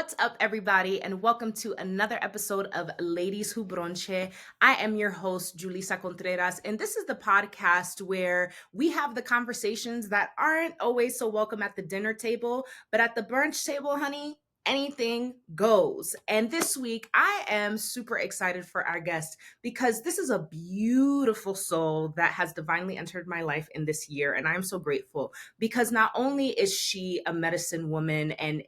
What's up, everybody, and welcome to another episode of Ladies Who Bronche. I am your host, Julissa Contreras, and this is the podcast where we have the conversations that aren't always so welcome at the dinner table, but at the brunch table, honey, anything goes. And this week, I am super excited for our guest because this is a beautiful soul that has divinely entered my life in this year, and I'm so grateful because not only is she a medicine woman and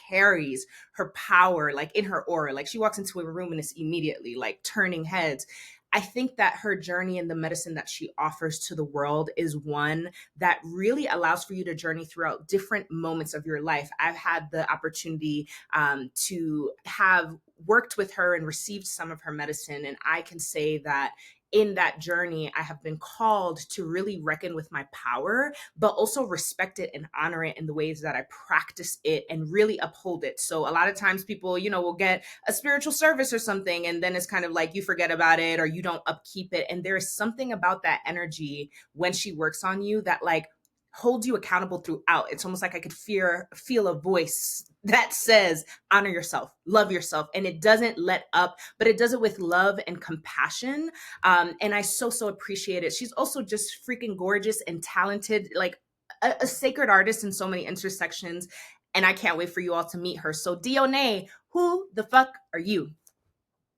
carries her power like in her aura, like she walks into a room and it's immediately like turning heads. I think that her journey and the medicine that she offers to the world is one that really allows for you to journey throughout different moments of your life. I've had the opportunity to have worked with her and received some of her medicine, and I can say that in that journey, I have been called to really reckon with my power, but also respect it and honor it in the ways that I practice it and really uphold it. So a lot of times people, will get a spiritual service or something, and then it's kind of like you forget about it or you don't upkeep it. And there is something about that energy when she works on you that like holds you accountable throughout. It's almost like I could feel a voice that says, honor yourself, love yourself. And it doesn't let up, but it does it with love and compassion. And I so appreciate it. She's also just freaking gorgeous and talented, like a sacred artist in so many intersections. And I can't wait for you all to meet her. So Deoné, who the fuck are you?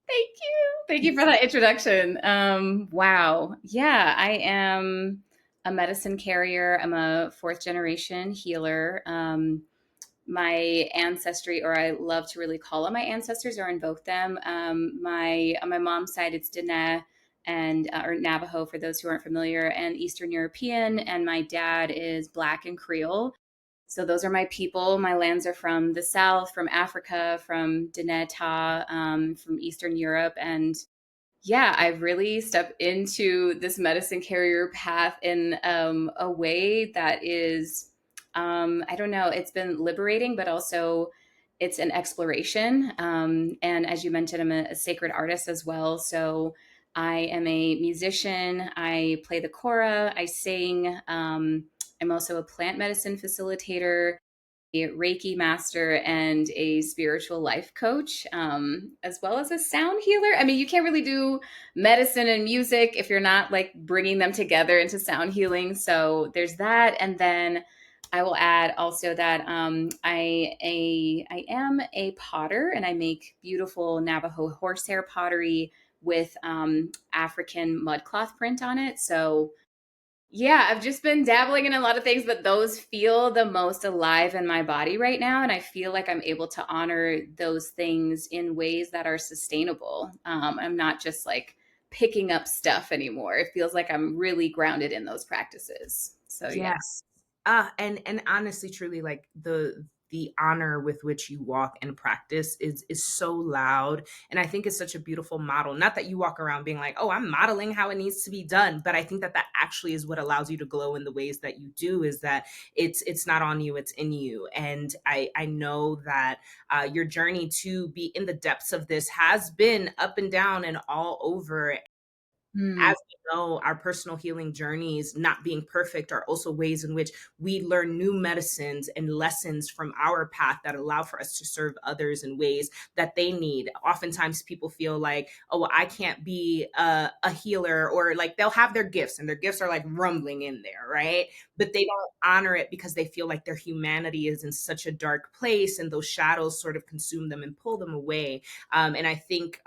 Thank you. Thank you for that introduction. Wow. Yeah, I am a medicine carrier. I'm a fourth generation healer. My ancestry, or I love to really call on my ancestors or invoke them. On my mom's side, it's Deoné and or Navajo for those who aren't familiar, and Eastern European. And my dad is Black and Creole. So those are my people. My lands are from the South, from Africa, from Deneta, from Eastern Europe. And yeah, I've really stepped into this medicine carrier path in a way that is, I don't know, it's been liberating, but also it's an exploration. And as you mentioned, I'm a sacred artist as well. So I am a musician. I play the kora. I sing. I'm also a plant medicine facilitator, a Reiki master, and a spiritual life coach, as well as a sound healer. I mean, you can't really do medicine and music if you're not like bringing them together into sound healing. So there's that. And then I will add also that I am a potter, and I make beautiful Navajo horsehair pottery with African mudcloth print on it. So yeah, I've just been dabbling in a lot of things, but those feel the most alive in my body right now. And I feel like I'm able to honor those things in ways that are sustainable. I'm not just like picking up stuff anymore. It feels like I'm really grounded in those practices. So yeah. Yes. And honestly, truly, like the honor with which you walk and practice is so loud. And I think it's such a beautiful model. Not that you walk around being like, oh, I'm modeling how it needs to be done, but I think that that actually is what allows you to glow in the ways that you do, is that it's not on you, it's in you. And I know that your journey to be in the depths of this has been up and down and all over. Hmm. As we know, our personal healing journeys, not being perfect, are also ways in which we learn new medicines and lessons from our path that allow for us to serve others in ways that they need. Oftentimes, people feel like, oh, well, I can't be a healer, or like they'll have their gifts and their gifts are like rumbling in there, right? But they don't honor it because they feel like their humanity is in such a dark place and those shadows sort of consume them and pull them away. And I think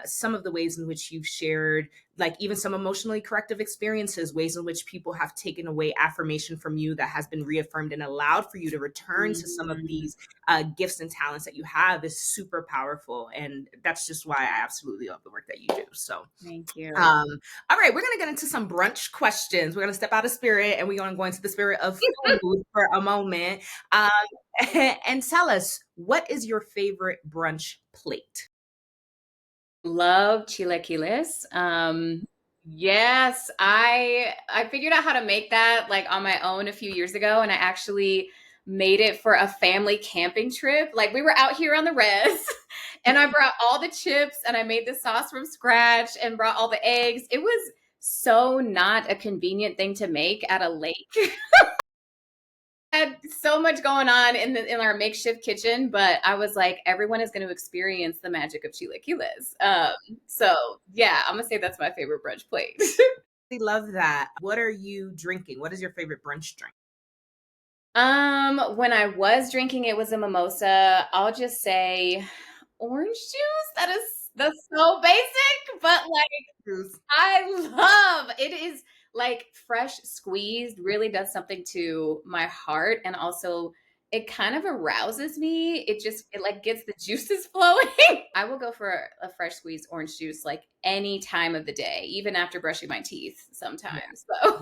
some of the ways in which you've shared, like even some emotionally corrective experiences, ways in which people have taken away affirmation from you that has been reaffirmed and allowed for you to return to some of Mm. these gifts and talents that you have, is super powerful. And that's just why I absolutely love the work that you do. So Thank you. um, all right, we're gonna get into some brunch questions. We're gonna step out of spirit and we're gonna go into the spirit of food for a moment. Um, and tell us, what is your favorite brunch plate? Love chilaquiles. Yes, I figured out how to make that like on my own a few years ago, and I actually made it for a family camping trip. Like we were out here on the res, and I brought all the chips and I made the sauce from scratch and brought all the eggs. It was so not a convenient thing to make at a lake. had so much going on in our makeshift kitchen, but I was like, everyone is going to experience the magic of chilaquiles. So yeah, I'm gonna say that's my favorite brunch plate. I love that. What are you drinking? What is your favorite brunch drink? When I was drinking, it was a mimosa. I'll just say orange juice. That's so basic, but like Juice. I love it is like fresh squeezed really does something to my heart and also it kind of arouses me. It like gets the juices flowing. I will go for a fresh squeezed orange juice like any time of the day, even after brushing my teeth Yeah. sometimes. So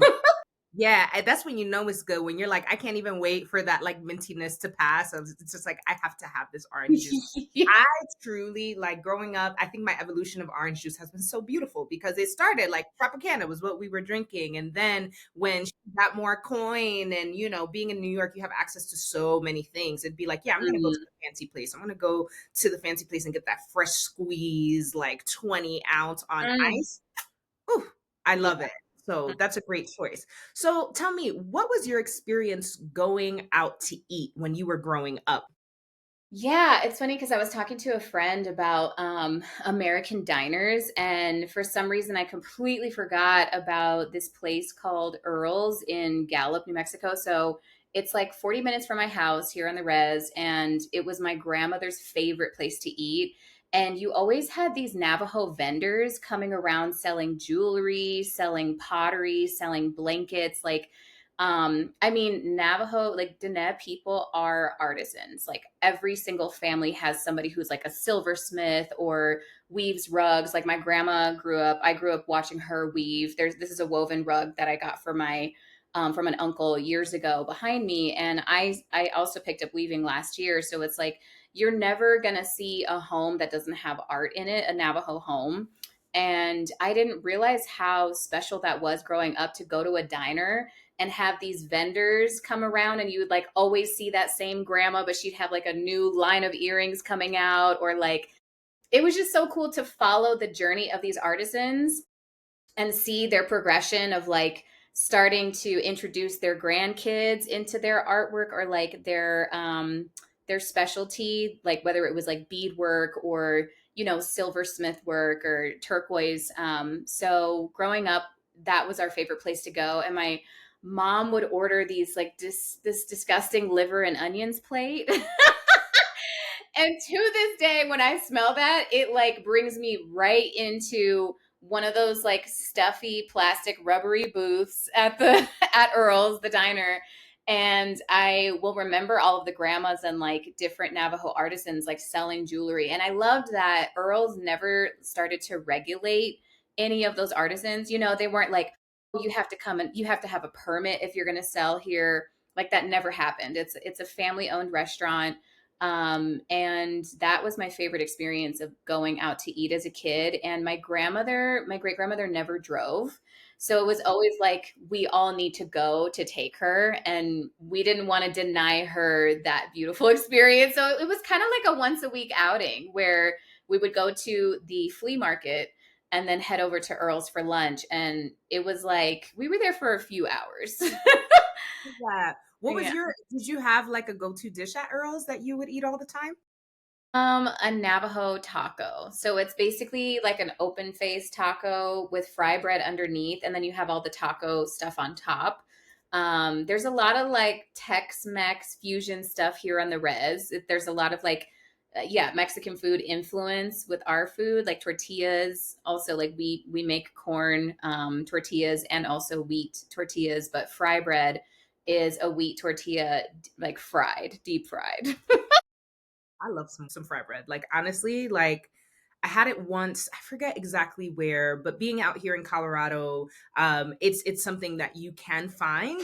Yeah, and that's when you know it's good, when you're like, I can't even wait for that like mintiness to pass. So it's just like I have to have this orange juice. yeah. I truly like growing up. I think my evolution of orange juice has been so beautiful because it started like Tropicana was what we were drinking, and then when she got more coin, and being in New York, you have access to so many things. It'd be like, yeah, I'm gonna go to Mm, the fancy place. I'm gonna go to the fancy place and get that fresh squeeze, like 20 ounce on mm, ice. Ooh, I love yeah. it. So that's a great choice. So tell me, what was your experience going out to eat when you were growing up? Yeah, it's funny because I was talking to a friend about American diners, and for some reason, I completely forgot about this place called Earl's in Gallup, New Mexico. So it's like 40 minutes from my house here on the res, and it was my grandmother's favorite place to eat. And you always had these Navajo vendors coming around selling jewelry, selling pottery, selling blankets. Like I mean, Navajo, like Deoné people are artisans. Like every single family has somebody who's like a silversmith or weaves rugs. Like my grandma I grew up watching her weave. This is a woven rug that I got for my from an uncle years ago behind me, and I also picked up weaving last year. So it's like you're never gonna see a home that doesn't have art in it, a Navajo home. And I didn't realize how special that was growing up to go to a diner and have these vendors come around, and you would like always see that same grandma, but she'd have like a new line of earrings coming out, or like it was just so cool to follow the journey of these artisans and see their progression of like starting to introduce their grandkids into their artwork, or like their specialty, like whether it was like beadwork or silversmith work or turquoise. So growing up, that was our favorite place to go, and my mom would order these like this disgusting liver and onions plate. And to this day, when I smell that, it like brings me right into one of those like stuffy plastic rubbery booths at the at Earl's, the diner. And I will remember all of the grandmas and like different Navajo artisans like selling jewelry. And I loved that Earl's never started to regulate any of those artisans. They weren't like, oh, you have to come and you have to have a permit if you're going to sell here. Like that never happened. It's a family owned restaurant, and that was my favorite experience of going out to eat as a kid. And my great grandmother never drove. So it was always like, we all need to go to take her. And we didn't want to deny her that beautiful experience. So it was kind of like a once a week outing where we would go to the flea market and then head over to Earl's for lunch. And it was like, we were there for a few hours. Yeah. What was Yeah. did you have like a go-to dish at Earl's that you would eat all the time? A Navajo taco. So it's basically like an open face taco with fry bread underneath, and then you have all the taco stuff on top. There's a lot of like Tex-Mex fusion stuff here on the res. There's a lot of like, yeah, Mexican food influence with our food, like tortillas. Also, like we make corn tortillas and also wheat tortillas, but fry bread is a wheat tortilla, like fried, deep fried. I love some fry bread. Like honestly, like I had it once. I forget exactly where, but being out here in Colorado, it's something that you can find.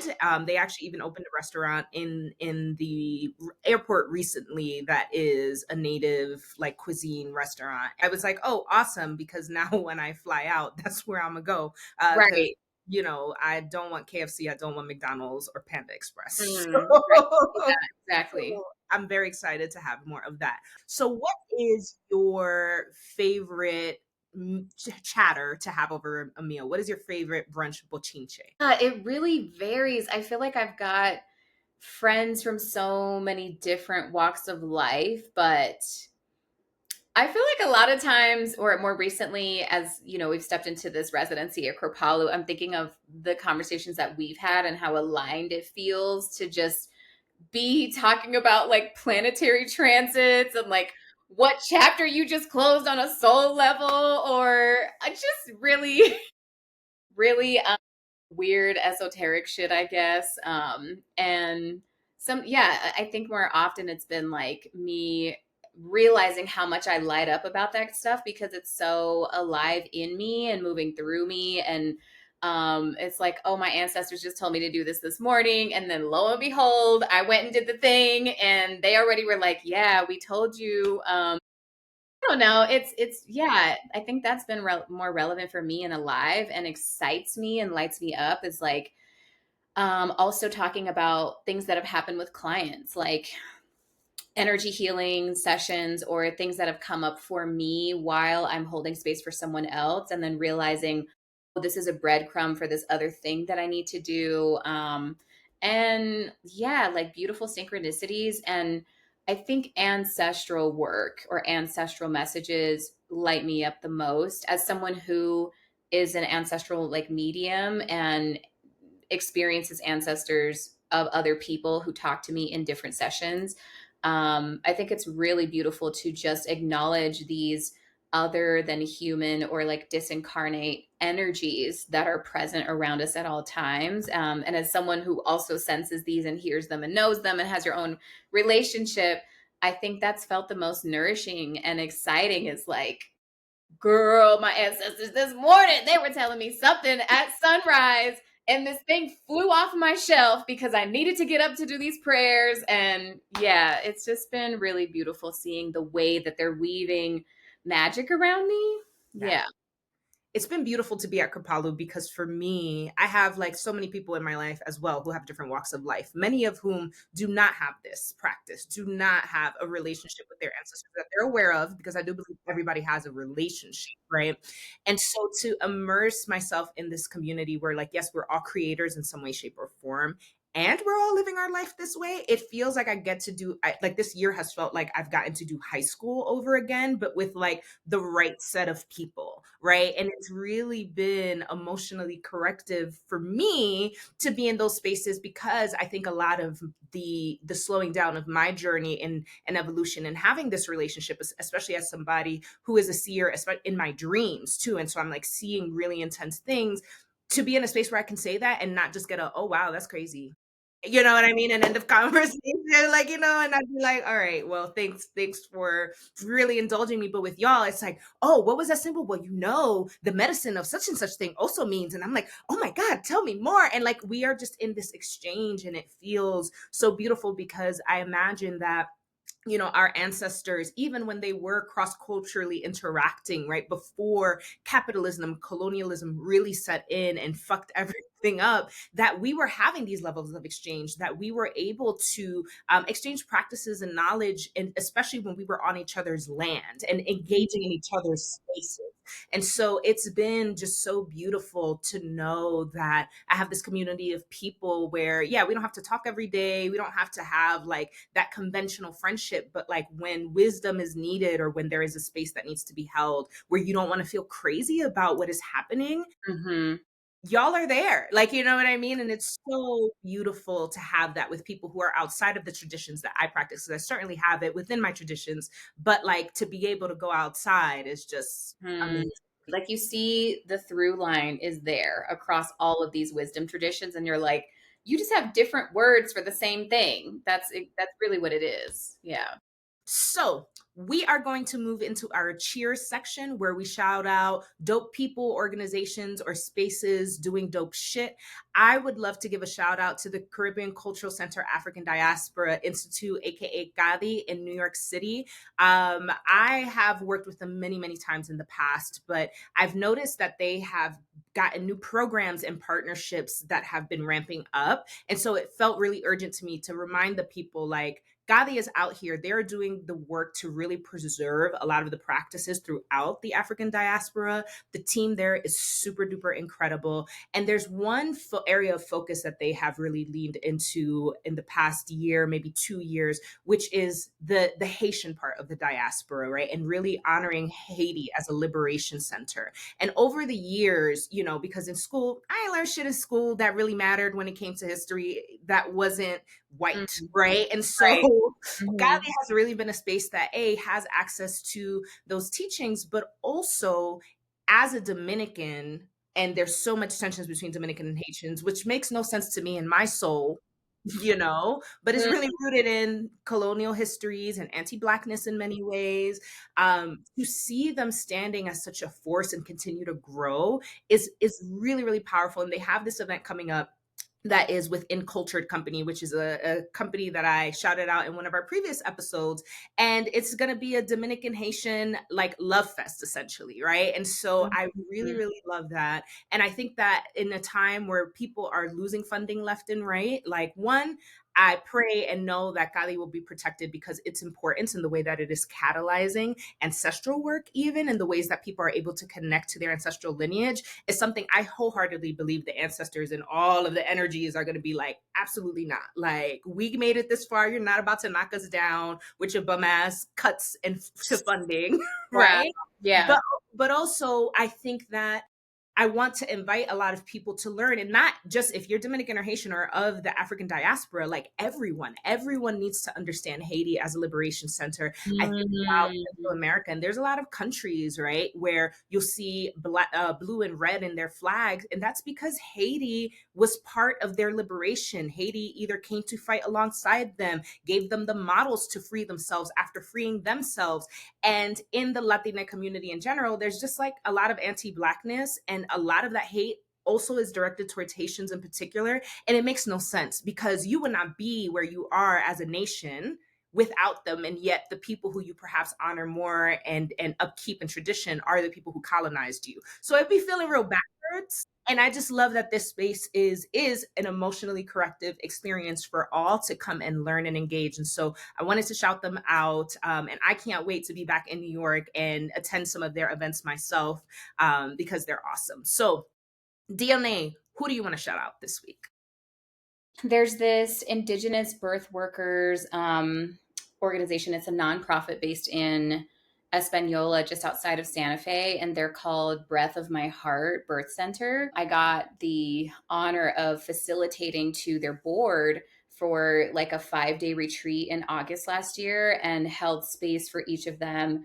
They actually even opened a restaurant in the airport recently that is a native like cuisine restaurant. I was like, oh, awesome, because now when I fly out, that's where I'm gonna go. Because Right. I don't want KFC, I don't want McDonald's or Panda Express. Right. So, Yeah, exactly. so I'm very excited to have more of that. So, what is your favorite chatter to have over a meal? What is your favorite brunch bochinche? It really varies. I feel like I've got friends from so many different walks of life, but I feel like a lot of times, or more recently, as you know, we've stepped into this residency at Kripalu, I'm thinking of the conversations that we've had and how aligned it feels to just be talking about like planetary transits and like what chapter you just closed on a soul level, or just really, really weird esoteric shit, I guess. And yeah, I think more often it's been like me realizing how much I light up about that stuff because it's so alive in me and moving through me. And it's like, oh, my ancestors just told me to do this morning. And then lo and behold, I went and did the thing. And they already were like, yeah, we told you. I don't know. It's yeah. I think that's been more relevant for me and alive and excites me and lights me up is like also talking about things that have happened with clients, like energy healing sessions or things that have come up for me while I'm holding space for someone else, and then realizing, oh, this is a breadcrumb for this other thing that I need to do. And yeah, like beautiful synchronicities. And I think ancestral work or ancestral messages light me up the most as someone who is an ancestral like medium and experiences ancestors of other people who talk to me in different sessions. I think it's really beautiful to just acknowledge these other than human or like disincarnate energies that are present around us at all times. And as someone who also senses these and hears them and knows them and has your own relationship, I think that's felt the most nourishing and exciting is like, girl, my ancestors this morning, they were telling me something at sunrise, and this thing flew off my shelf because I needed to get up to do these prayers. And yeah, it's just been really beautiful seeing the way that they're weaving magic around me. Yeah. Yeah. It's been beautiful to be at Kripalu because for me, I have like so many people in my life as well who have different walks of life, many of whom do not have this practice, do not have a relationship with their ancestors that they're aware of, because I do believe everybody has a relationship, right? And so to immerse myself in this community where, like, yes, we're all creators in some way, shape, or form, and we're all living our life this way, it feels like I get to do, like, this year has felt like I've gotten to do high school over again, but with like the right set of people, right? And it's really been emotionally corrective for me to be in those spaces, because I think a lot of the slowing down of my journey and evolution and having this relationship, especially as somebody who is a seer, especially in my dreams too, and so I'm like seeing really intense things, to be in a space where I can say that and not just get a, oh wow, that's crazy. You know what I mean? And end of conversation, like, and I'd be like, all right, well, thanks for really indulging me. But with y'all, it's like, oh, what was that symbol? Well, the medicine of such and such thing also means. And I'm like, oh my God, tell me more. And like, we are just in this exchange, and it feels so beautiful, because I imagine that our ancestors, even when they were cross-culturally interacting, right, before capitalism, colonialism really set in and fucked everything up, that we were having these levels of exchange, that we were able to exchange practices and knowledge, and especially when we were on each other's land and engaging in each other's spaces. And so it's been just so beautiful to know that I have this community of people where, yeah, we don't have to talk every day. We don't have to have like that conventional friendship, but like when wisdom is needed, or when there is a space that needs to be held where you don't want to feel crazy about what is happening, Mm-hmm. y'all are there. Like, you know what I mean? And it's so beautiful to have that with people who are outside of the traditions that I practice. 'Cause I certainly have it within my traditions, but like to be able to go outside is just Hmm. amazing. Like you see the through line is there across all of these wisdom traditions, and you're like, you just have different words for the same thing. That's really what it is. Yeah. So we are going to move into our cheers section, where we shout out dope people, organizations, or spaces doing dope shit. I would love to give a shout out to the Caribbean Cultural Center African Diaspora Institute, aka CADI, in New York City. I have worked with them many, many times in the past, but I've noticed that they have gotten new programs and partnerships that have been ramping up. And so it felt really urgent to me to remind the people, like, Gadi is out here. They're doing the work to really preserve a lot of the practices throughout the African diaspora. The team there is super duper incredible. And there's one area of focus that they have really leaned into in the past year, maybe 2 years, which is the Haitian part of the diaspora, right? And really honoring Haiti as a liberation center. And over the years, because in school, I learned shit in school that really mattered when it came to history that wasn't white, Mhm. right? And so Right. Gali Mhm. has really been a space that has access to those teachings, but also as a Dominican, and there's so much tensions between Dominican and Haitians, which makes no sense to me in my soul, but it's really rooted in colonial histories and anti-blackness in many ways. To see them standing as such a force and continue to grow is really, really powerful. And they have this event coming up that is within Cultured Company, which is a company that I shouted out in one of our previous episodes. And it's going to be a Dominican Haitian like love fest, essentially. Right. And so I really, Mhm. really love that. And I think that in a time where people are losing funding left and right, like one, I pray and know that Kali will be protected because its importance in the way that it is catalyzing ancestral work, even in the ways that people are able to connect to their ancestral lineage, is something I wholeheartedly believe the ancestors and all of the energies are going to be like, absolutely not. Like, we made it this far. You're not about to knock us down with your bum ass cuts and to funding, Wow. right? Yeah. But also, I think that I want to invite a lot of people to learn, and not just if you're Dominican or Haitian or of the African diaspora, like everyone needs to understand Haiti as a liberation center. I think about Central Mhm. America, and there's a lot of countries, right, where you'll see blue and red in their flags, and that's because Haiti was part of their liberation. Haiti either came to fight alongside them, gave them the models to free themselves after freeing themselves. And in the Latina community in general, there's just like a lot of anti-blackness, and a lot of that hate also is directed towards Haitians in particular. And it makes no sense because you would not be where you are as a nation without them. And yet the people who you perhaps honor more and upkeep in tradition are the people who colonized you. So I'd be feeling real backwards. And I just love that this space is an emotionally corrective experience for all to come and learn and engage. And so I wanted to shout them out. And I can't wait to be back in New York and attend some of their events myself, because they're awesome. So, DNA, who do you want to shout out this week? There's this Indigenous birth workers organization. It's a nonprofit based in Espanola, just outside of Santa Fe, and they're called Breath of My Heart Birth Center. I got the honor of facilitating to their board for like a 5-day retreat in August last year and held space for each of them,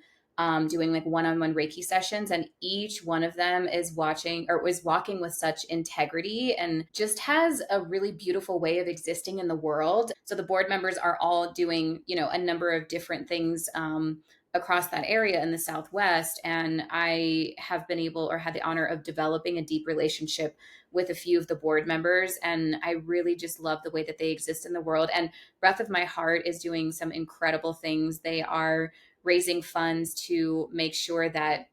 doing like one-on-one Reiki sessions, and each one of them is watching or was walking with such integrity and just has a really beautiful way of existing in the world. So the board members are all doing, a number of different things across that area in the Southwest. And I have been able or had the honor of developing a deep relationship with a few of the board members. And I really just love the way that they exist in the world. And Breath of My Heart is doing some incredible things. They are raising funds to make sure that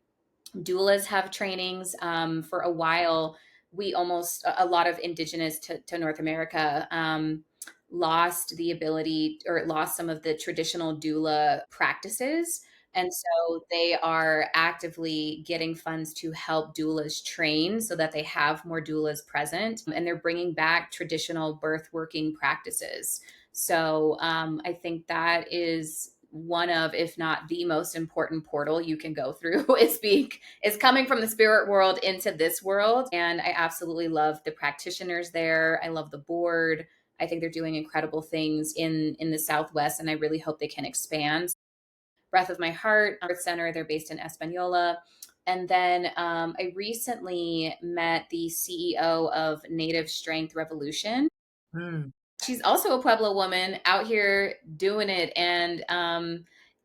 doulas have trainings. For a while, a lot of indigenous to North America lost the ability or lost some of the traditional doula practices. And so they are actively getting funds to help doulas train so that they have more doulas present. And they're bringing back traditional birth working practices. So I think that is one of, if not the most important portal you can go through is coming from the spirit world into this world. And I absolutely love the practitioners there. I love the board. I think they're doing incredible things in the Southwest, and I really hope they can expand. Breath of My Heart Birth Center, they're based in Espanola. And then I recently met the CEO of Native Strength Revolution. Mm. She's also a Pueblo woman out here doing it. And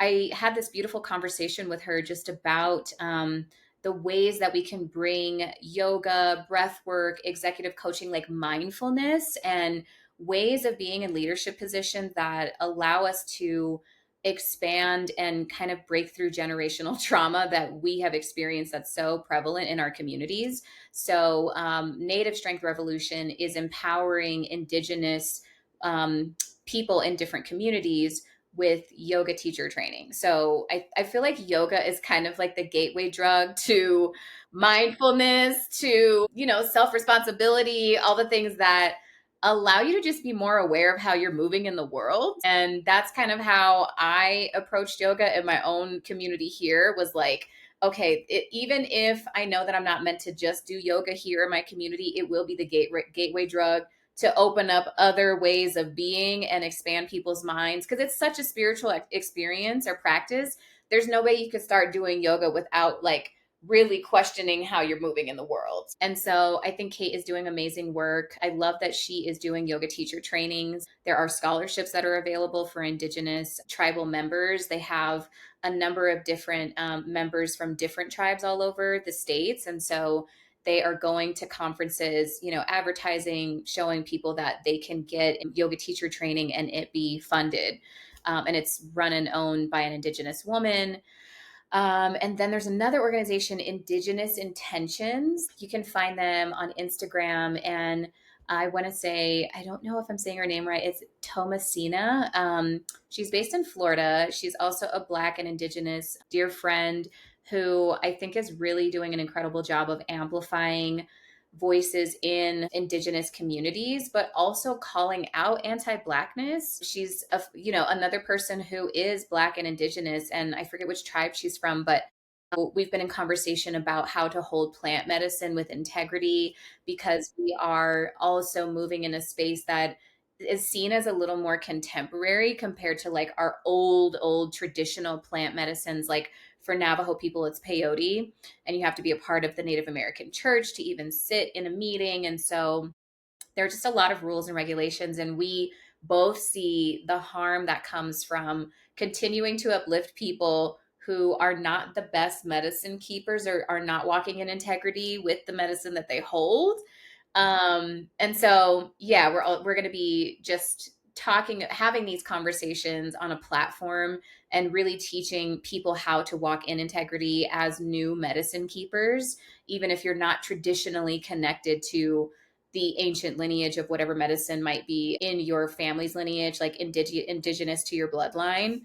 I had this beautiful conversation with her just about the ways that we can bring yoga, breath work, executive coaching, like mindfulness, and ways of being in leadership positions that allow us to expand and kind of break through generational trauma that we have experienced that's so prevalent in our communities. So, Native Strength Revolution is empowering Indigenous people in different communities with yoga teacher training. So I feel like yoga is kind of like the gateway drug to mindfulness, to, self responsibility, all the things that allow you to just be more aware of how you're moving in the world. And that's kind of how I approached yoga in my own community here, was like, okay, even if I know that I'm not meant to just do yoga here in my community, it will be the gateway drug to open up other ways of being and expand people's minds, because it's such a spiritual experience or practice. There's no way you could start doing yoga without like really questioning how you're moving in the world. And so I think Kate is doing amazing work. I love that she is doing yoga teacher trainings. There are scholarships that are available for Indigenous tribal members. They have a number of different members from different tribes all over the states. And so they are going to conferences, advertising, showing people that they can get yoga teacher training and it be funded. And it's run and owned by an Indigenous woman. And then there's another organization, Indigenous Intentions. You can find them on Instagram. And I want to say, I don't know if I'm saying her name right. It's Thomasina. She's based in Florida. She's also a Black and Indigenous dear friend who I think is really doing an incredible job of amplifying voices in Indigenous communities, but also calling out anti-Blackness. She's another person who is Black and Indigenous, and I forget which tribe she's from, but we've been in conversation about how to hold plant medicine with integrity, because we are also moving in a space that is seen as a little more contemporary compared to like our old traditional plant medicines. Like for Navajo people, it's peyote, and you have to be a part of the Native American church to even sit in a meeting. And so there are just a lot of rules and regulations. And we both see the harm that comes from continuing to uplift people who are not the best medicine keepers, or are not walking in integrity with the medicine that they hold. And so, yeah, we're going to be just having these conversations on a platform, and really teaching people how to walk in integrity as new medicine keepers, even if you're not traditionally connected to the ancient lineage of whatever medicine might be in your family's lineage, like indigenous to your bloodline.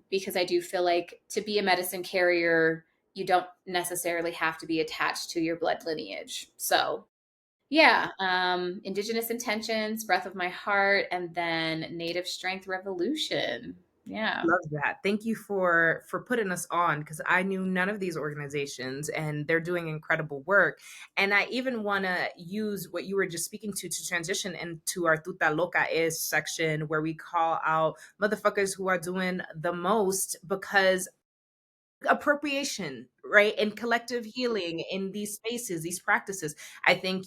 Because I do feel like to be a medicine carrier, you don't necessarily have to be attached to your blood lineage. So yeah, Indigenous Intentions, Breath of My Heart, and then Native Strength Revolution. Yeah. Love that. Thank you for putting us on, because I knew none of these organizations and they're doing incredible work. And I even want to use what you were just speaking to transition into our Tuta Loca is section, where we call out motherfuckers who are doing the most, because appropriation, right, and collective healing in these spaces, these practices. I think,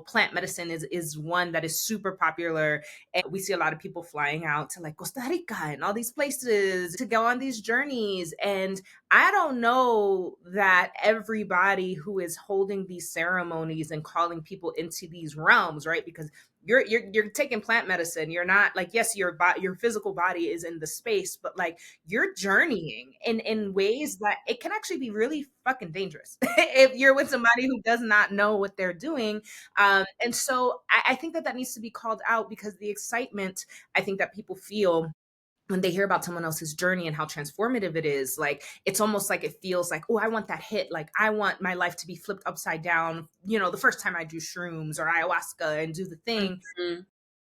plant medicine is one that is super popular, and we see a lot of people flying out to like Costa Rica and all these places to go on these journeys. And I don't know that everybody who is holding these ceremonies and calling people into these realms, right, because you're taking plant medicine. You're not like, yes, your physical body is in the space, but like you're journeying in ways that it can actually be really fucking dangerous if you're with somebody who does not know what they're doing. And so I think that needs to be called out, because the excitement I think that people feel when they hear about someone else's journey and how transformative it is, like it's almost like it feels like, oh, I want that hit, like I want my life to be flipped upside down, the first time I do shrooms or ayahuasca and do the thing. Mm-hmm.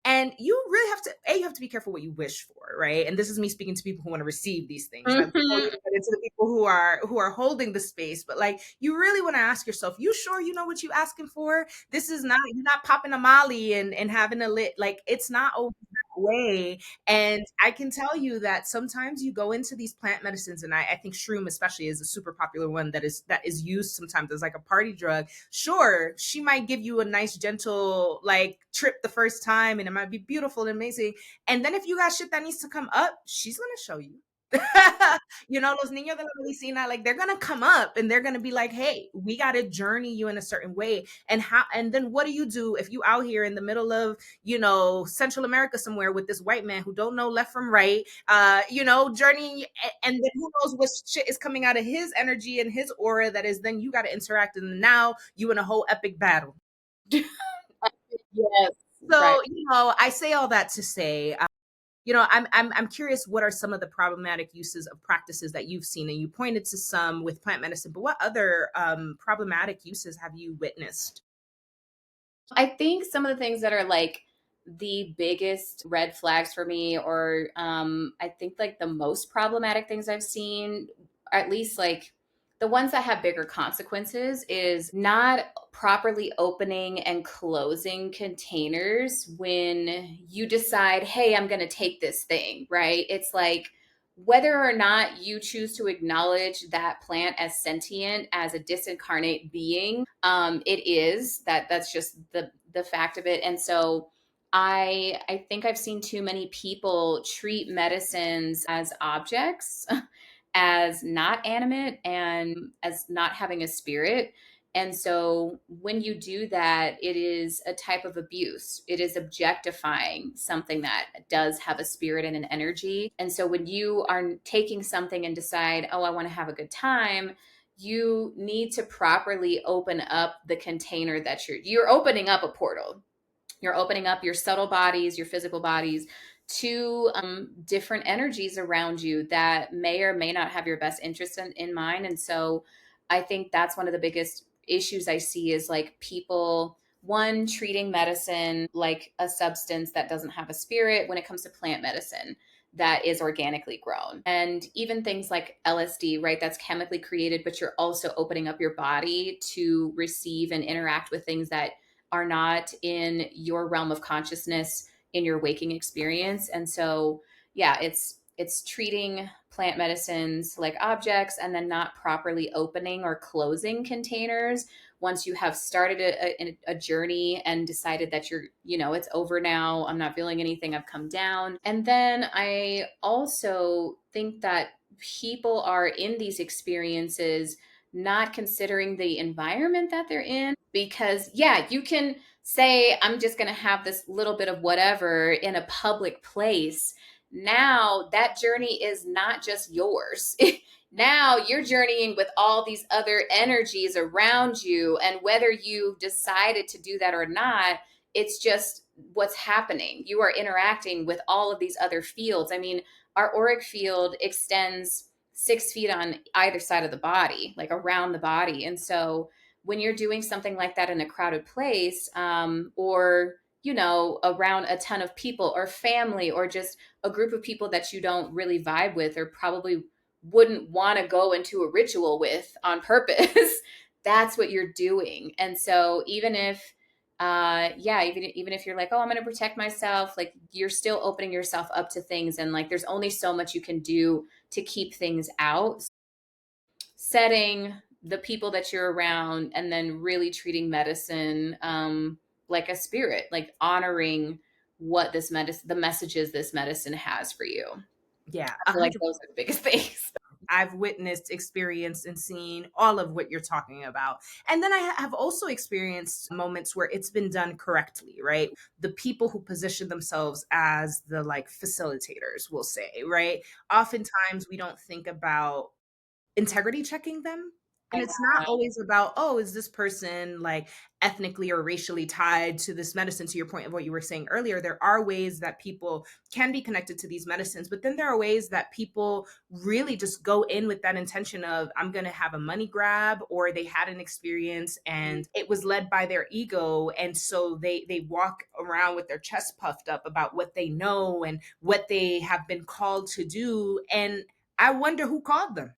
And you really have to, you have to be careful what you wish for, right? And this is me speaking to people who want to receive these things. And I'm totally Mm-hmm. gonna get into the people who are holding the space. But like, you really want to ask yourself, you sure you know what you asking for? This is not, you're not popping a molly and having a lit, like it's not always that way. And I can tell you that sometimes you go into these plant medicines, and I think shroom especially is a super popular one that is used sometimes as like a party drug. Sure, she might give you a nice gentle like trip the first time, and it might be beautiful and amazing. And then if you got shit that needs to come up, she's gonna show you. Los niños de la medicina, like they're gonna come up and they're gonna be like, hey, we gotta journey you in a certain way. And then what do you do if you out here in the middle of, Central America somewhere with this white man who don't know left from right, journeying, and then who knows what shit is coming out of his energy and his aura, that is then you gotta interact, and now you in a whole epic battle. Yes, right. So, I say all that to say, I'm curious, what are some of the problematic uses of practices that you've seen? And you pointed to some with plant medicine, but what other problematic uses have you witnessed? I think some of the things that are like the biggest red flags for me, or I think like the most problematic things I've seen, or at least like the ones that have bigger consequences, is not properly opening and closing containers when you decide, hey, I'm going to take this thing, right? It's like, whether or not you choose to acknowledge that plant as sentient, as a disincarnate being, it is that's just the fact of it. And so I think I've seen too many people treat medicines as objects, as not animate and as not having a spirit. And so when you do that, it is a type of abuse. It is objectifying something that does have a spirit and an energy. And so when you are taking something and decide, oh, I want to have a good time, you need to properly open up the container that you're opening up a portal. You're opening up your subtle bodies, your physical bodies, to different energies around you that may or may not have your best interest in mind. And so I think that's one of the biggest issues I see, is like people, one, treating medicine like a substance that doesn't have a spirit when it comes to plant medicine that is organically grown. And even things like LSD, right? That's chemically created, but you're also opening up your body to receive and interact with things that are not in your realm of consciousness in your waking experience. And so, yeah, it's treating plant medicines like objects, and then not properly opening or closing containers once you have started a journey and decided that it's over now, I'm not feeling anything, I've come down. And then I also think that people are in these experiences not considering the environment that they're in. Because, yeah, you can say, I'm just going to have this little bit of whatever in a public place. Now that journey is not just yours. Now you're journeying with all these other energies around you. And whether you've decided to do that or not, it's just what's happening. You are interacting with all of these other fields. I mean, our auric field extends 6 feet on either side of the body, like around the body. And so when you're doing something like that in a crowded place, or around a ton of people or family, or just a group of people that you don't really vibe with, or probably wouldn't want to go into a ritual with on purpose, that's what you're doing. And so even if even if you're like, oh, I'm going to protect myself, like, you're still opening yourself up to things, and like there's only so much you can do to keep things out. Setting the people that you're around, and then really treating medicine like a spirit, like honoring what this medicine, the messages this medicine has for you. Yeah, I feel like those are the biggest things. I've witnessed, experienced, and seen all of what you're talking about. And then I have also experienced moments where it's been done correctly, right? The people who position themselves as the like facilitators, will say, right? Oftentimes we don't think about integrity checking them. And it's not always about, oh, is this person like ethnically or racially tied to this medicine? To your point of what you were saying earlier, there are ways that people can be connected to these medicines, but then there are ways that people really just go in with that intention of, I'm going to have a money grab, or they had an experience and it was led by their ego. And so they walk around with their chest puffed up about what they know and what they have been called to do. And I wonder who called them.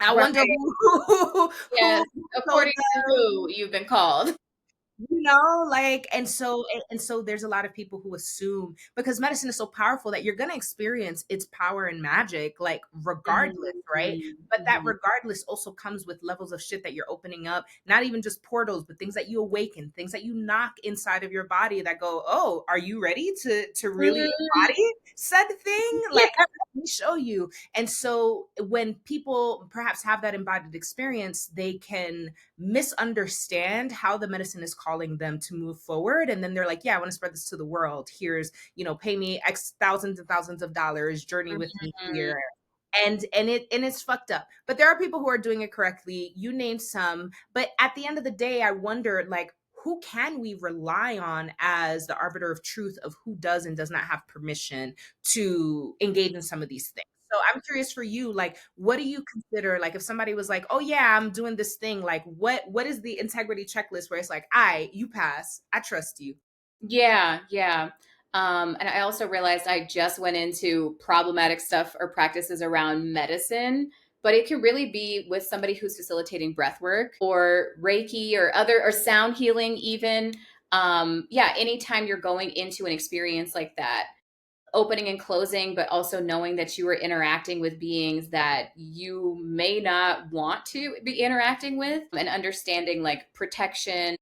I Right. wonder Yes. who told According to them, who you've been called. like, and so there's a lot of people who assume, because medicine is so powerful, that you're going to experience its power and magic, like, regardless, right? But that Mm-hmm. regardless also comes with levels of shit that you're opening up, not even just portals, but things that you awaken, things that you knock inside of your body that go, oh, are you ready to really embody said thing? Yeah. Like, let me show you. And so when people perhaps have that embodied experience, they can misunderstand how the medicine is calling them to move forward. And then they're like, yeah, I want to spread this to the world. Here's, pay me X thousands and thousands of dollars, journey with me Mhm. here. And it's fucked up. But there are people who are doing it correctly. You named some, but at the end of the day, I wonder, like, who can we rely on as the arbiter of truth of who does and does not have permission to engage in some of these things? So I'm curious for you, like, what do you consider, like, if somebody was like, oh yeah, I'm doing this thing, like, what is the integrity checklist where it's like, you pass, I trust you? Yeah, yeah. And I also realized I just went into problematic stuff or practices around medicine, but it can really be with somebody who's facilitating breath work or Reiki or other or sound healing, even. Yeah, anytime you're going into an experience like that, opening and closing, but also knowing that you are interacting with beings that you may not want to be interacting with, and understanding like protection,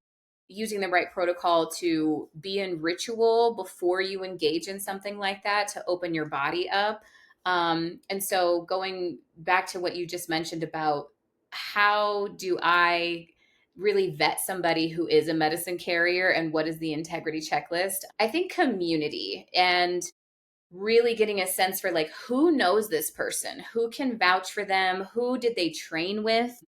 using the right protocol to be in ritual before you engage in something like that to open your body up. And so, going back to what you just mentioned about how do I really vet somebody who is a medicine carrier and what is the integrity checklist? I think community and really getting a sense for like who knows this person, who can vouch for them, who did they train with,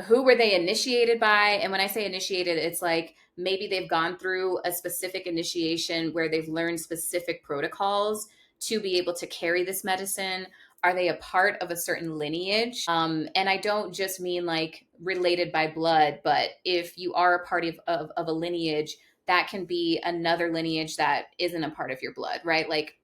who were they initiated by. And when I say initiated, it's like maybe they've gone through a specific initiation where they've learned specific protocols to be able to carry this medicine. Are they a part of a certain lineage? And I don't just mean like related by blood, but if you are a part of a lineage, that can be another lineage that isn't a part of your blood, right? Like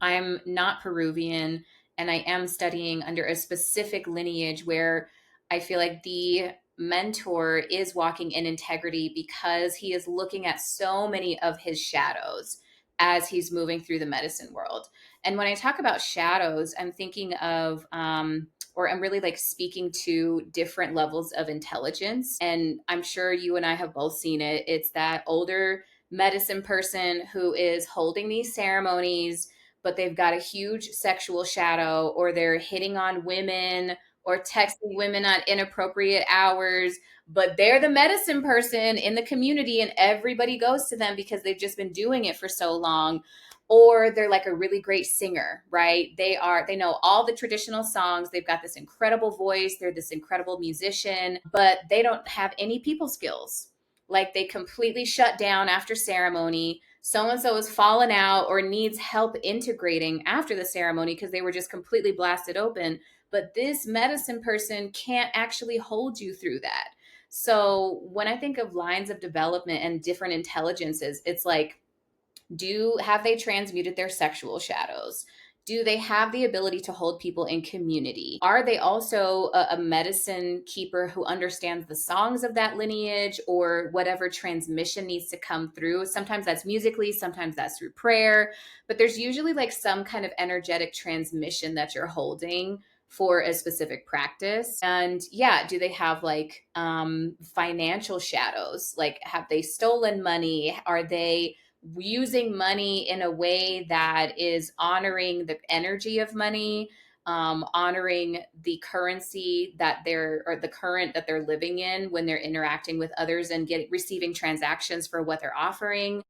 I'm not Peruvian and I am studying under a specific lineage where I feel like the mentor is walking in integrity because he is looking at so many of his shadows as he's moving through the medicine world. And when I talk about shadows, I'm thinking of, or I'm really like speaking to different levels of intelligence. And I'm sure you and I have both seen it. It's that older medicine person who is holding these ceremonies, but they've got a huge sexual shadow, or they're hitting on women or texting women at inappropriate hours, but they're the medicine person in the community and everybody goes to them because they've just been doing it for so long. Or they're like a really great singer, right? They know all the traditional songs. They've got this incredible voice. They're this incredible musician, but they don't have any people skills. Like they completely shut down after ceremony. So and so has fallen out or needs help integrating after the ceremony because they were just completely blasted open. But this medicine person can't actually hold you through that. So when I think of lines of development and different intelligences, it's like, have they transmuted their sexual shadows? Do they have the ability to hold people in community? Are they also a medicine keeper who understands the songs of that lineage or whatever transmission needs to come through? Sometimes that's musically, sometimes that's through prayer, but there's usually like some kind of energetic transmission that you're holding for a specific practice. And yeah, do they have like financial shadows? Like, have they stolen money? Are they using money in a way that is honoring the energy of money, honoring the currency that they're, or the current that they're living in when they're interacting with others and receiving transactions for what they're offering?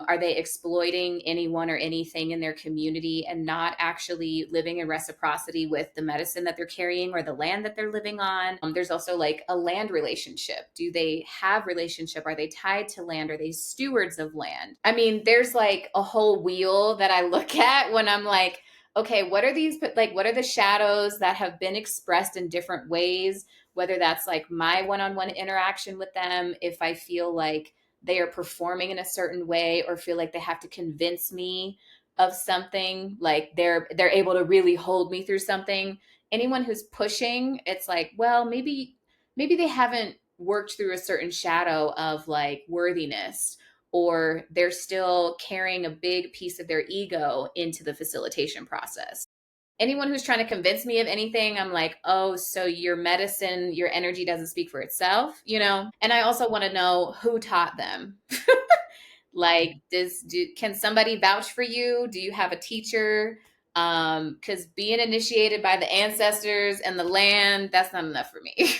Are they exploiting anyone or anything in their community and not actually living in reciprocity with the medicine that they're carrying or the land that they're living on? There's also like a land relationship. Do they have relationship? Are they tied to land? Are they stewards of land? I mean, there's like a whole wheel that I look at when I'm like, okay, what are these, like, what are the shadows that have been expressed in different ways? Whether that's like my one-on-one interaction with them, if I feel like they are performing in a certain way or feel like they have to convince me of something, like they're able to really hold me through something. Anyone who's pushing, it's like, well, maybe they haven't worked through a certain shadow of like worthiness, or they're still carrying a big piece of their ego into the facilitation process. Anyone who's trying to convince me of anything, I'm like, oh, so your medicine, your energy doesn't speak for itself, you know? And I also want to know who taught them. Like, can somebody vouch for you? Do you have a teacher? Because being initiated by the ancestors and the land, that's not enough for me.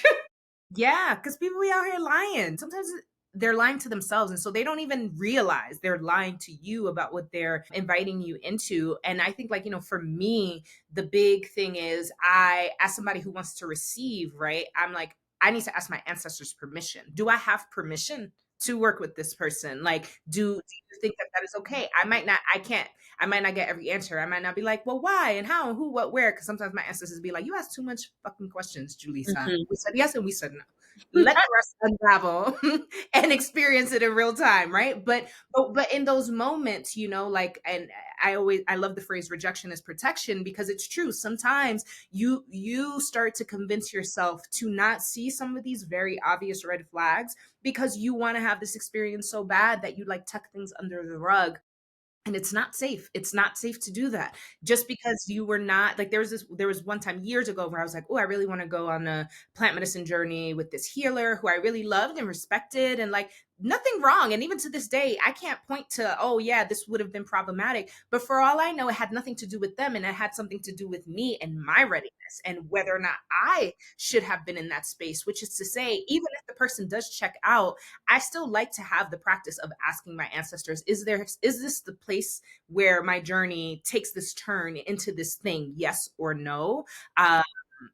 Yeah, because people be out here lying. Sometimes they're lying to themselves. And so they don't even realize they're lying to you about what they're inviting you into. And I think, like, for me, the big thing is as somebody who wants to receive, right? I'm like, I need to ask my ancestors permission. Do I have permission to work with this person? Like, do you think that that is okay? I might not get every answer. I might not be like, well, why and how and who, what, where? Because sometimes my ancestors be like, you ask too much fucking questions, Julissa. Mhm. We said yes and we said no. Let the rest unravel and experience it in real time, right? But in those moments, you know, like, and I love the phrase rejection is protection, because it's true. Sometimes you start to convince yourself to not see some of these very obvious red flags because you want to have this experience so bad that you like tuck things under the rug, and it's not safe. It's not safe to do that just because you were not like, there was one time years ago where I was like, oh, I really want to go on a plant medicine journey with this healer who I really loved and respected, and like, nothing wrong. And even to this day, I can't point to, oh yeah, this would have been problematic, but for all I know, it had nothing to do with them, and it had something to do with me and my readiness and whether or not I should have been in that space. Which is to say, even if the person does check out, I still like to have the practice of asking my ancestors, is this the place where my journey takes this turn into this thing? Yes or no? Uh,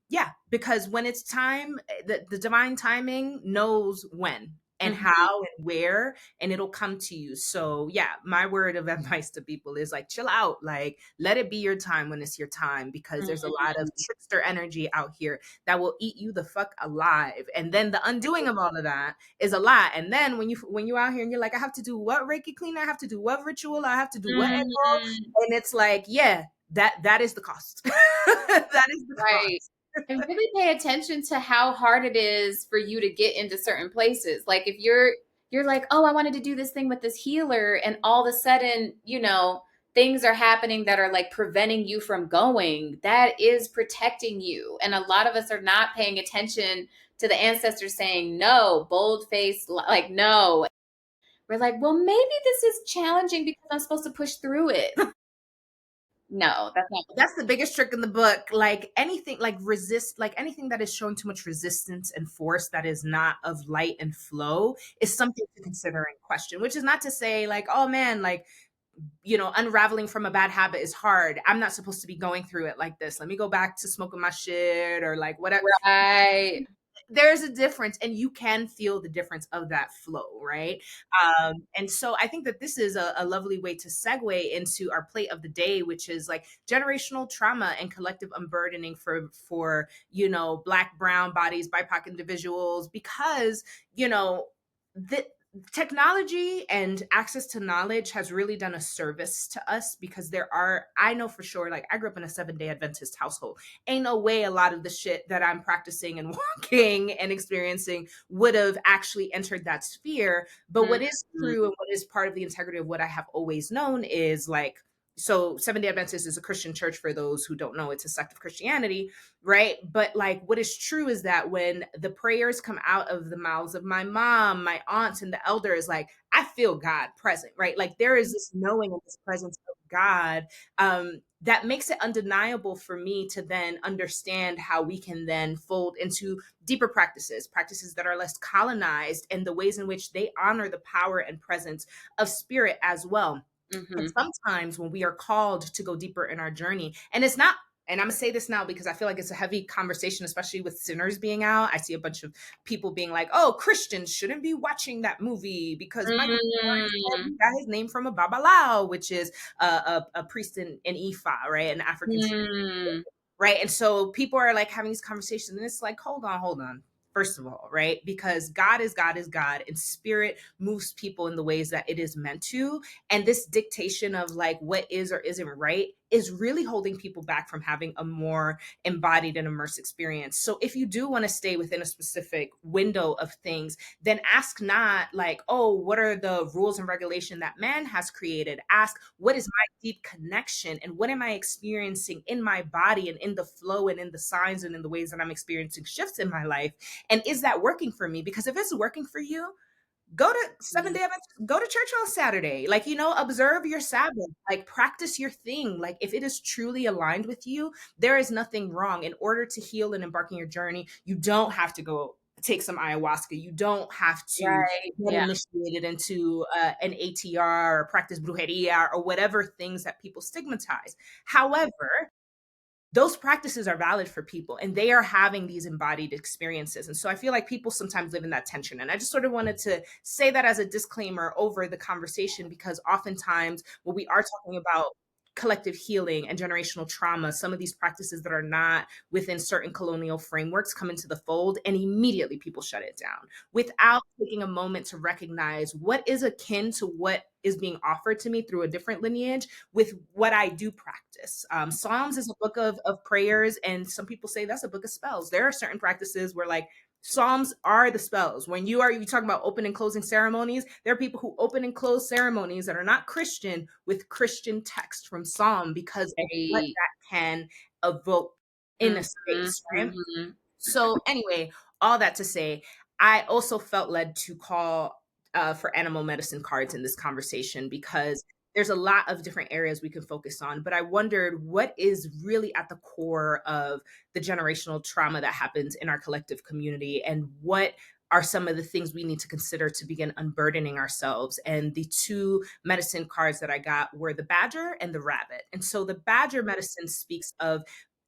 yeah, because when it's time, the divine timing knows when and Mhm. how and where, and it'll come to you. So yeah, my word of advice to people is like, chill out, like, let it be your time when it's your time, because there's a lot of Mhm. trickster energy out here that will eat you the fuck alive. And then the undoing of all of that is a lot. And then when you out here and you're like, I have to do what Reiki clean, I have to do what ritual, I have to do what echo, Mhm. and it's like, yeah, that is the cost. That is the Right. cost. And really pay attention to how hard it is for you to get into certain places. Like if you're like, "Oh, I wanted to do this thing with this healer," and all of a sudden, things are happening that are like preventing you from going. That is protecting you. And a lot of us are not paying attention to the ancestors saying no, bold face, like no. We're like, "Well, maybe this is challenging because I'm supposed to push through it." No, that's not. That's the biggest trick in the book. Like anything, like resist, like anything that is showing too much resistance and force that is not of light and flow is something to consider and question. Which is not to say like, oh man, like, unraveling from a bad habit is hard. I'm not supposed to be going through it like this. Let me go back to smoking my shit or like whatever. Right. There's a difference, and you can feel the difference of that flow, right? And so I think that this is a lovely way to segue into our plate of the day, which is like generational trauma and collective unburdening for Black, brown bodies, BIPOC individuals, because the technology and access to knowledge has really done a service to us, because I know for sure, like, I grew up in a 7-day Adventist household. Ain't no way a lot of the shit that I'm practicing and walking and experiencing would have actually entered that sphere. But what is Mhm. true and what is part of the integrity of what I have always known is like, so 7-day Adventist is a Christian church. For those who don't know, it's a sect of Christianity, right? But like, what is true is that when the prayers come out of the mouths of my mom, my aunts, and the elders, like, I feel God present, right? Like, there is this knowing and this presence of God, that makes it undeniable for me to then understand how we can then fold into deeper practices that are less colonized, and the ways in which they honor the power and presence of spirit as well. And Mhm. sometimes when we are called to go deeper in our journey, and it's not, and I'm gonna say this now because I feel like it's a heavy conversation, especially with Sinners being out. I see a bunch of people being like, "Oh, Christians shouldn't be watching that movie because Michael B. Jordan said he Mm. got his name from a Babalao, which is a priest in Ifa, right, an African tradition." Mm. Right. And so people are like having these conversations, and it's like, hold on. First of all, right? Because God is God, and spirit moves people in the ways that it is meant to. And this dictation of like what is or isn't right is really holding people back from having a more embodied and immersed experience. So if you do want to stay within a specific window of things, then ask not like, oh, what are the rules and regulation that man has created? Ask, what is my deep connection, and what am I experiencing in my body and in the flow and in the signs and in the ways that I'm experiencing shifts in my life? And is that working for me? Because if it's working for you, go to Mm. 7-day Adventist, go to church on Saturday. Like, observe your Sabbath, like practice your thing. Like, if it is truly aligned with you, there is nothing wrong. In order to heal and embark on your journey, you don't have to go take some ayahuasca. You don't have to Right. get Yeah. initiated into an ATR or practice brujeria or whatever things that people stigmatize. However, those practices are valid for people and they are having these embodied experiences. And so I feel like people sometimes live in that tension. And I just sort of wanted to say that as a disclaimer over the conversation, because oftentimes when we are talking about collective healing and generational trauma, some of these practices that are not within certain colonial frameworks come into the fold, and immediately people shut it down without taking a moment to recognize what is akin to what is being offered to me through a different lineage with what I do practice. Psalms is a book of prayers, and some people say that's a book of spells. There are certain practices where, like, Psalms are the spells. When you talking about open and closing ceremonies, there are people who open and close ceremonies that are not Christian with Christian text from Psalm because of what Right. that can evoke in a Mhm, space, right? mhm. So anyway, all that to say, I also felt led to call for animal medicine cards in this conversation because there's a lot of different areas we can focus on. But I wondered what is really at the core of the generational trauma that happens in our collective community, and what are some of the things we need to consider to begin unburdening ourselves. And the two medicine cards that I got were the badger and the rabbit. And so the badger medicine speaks of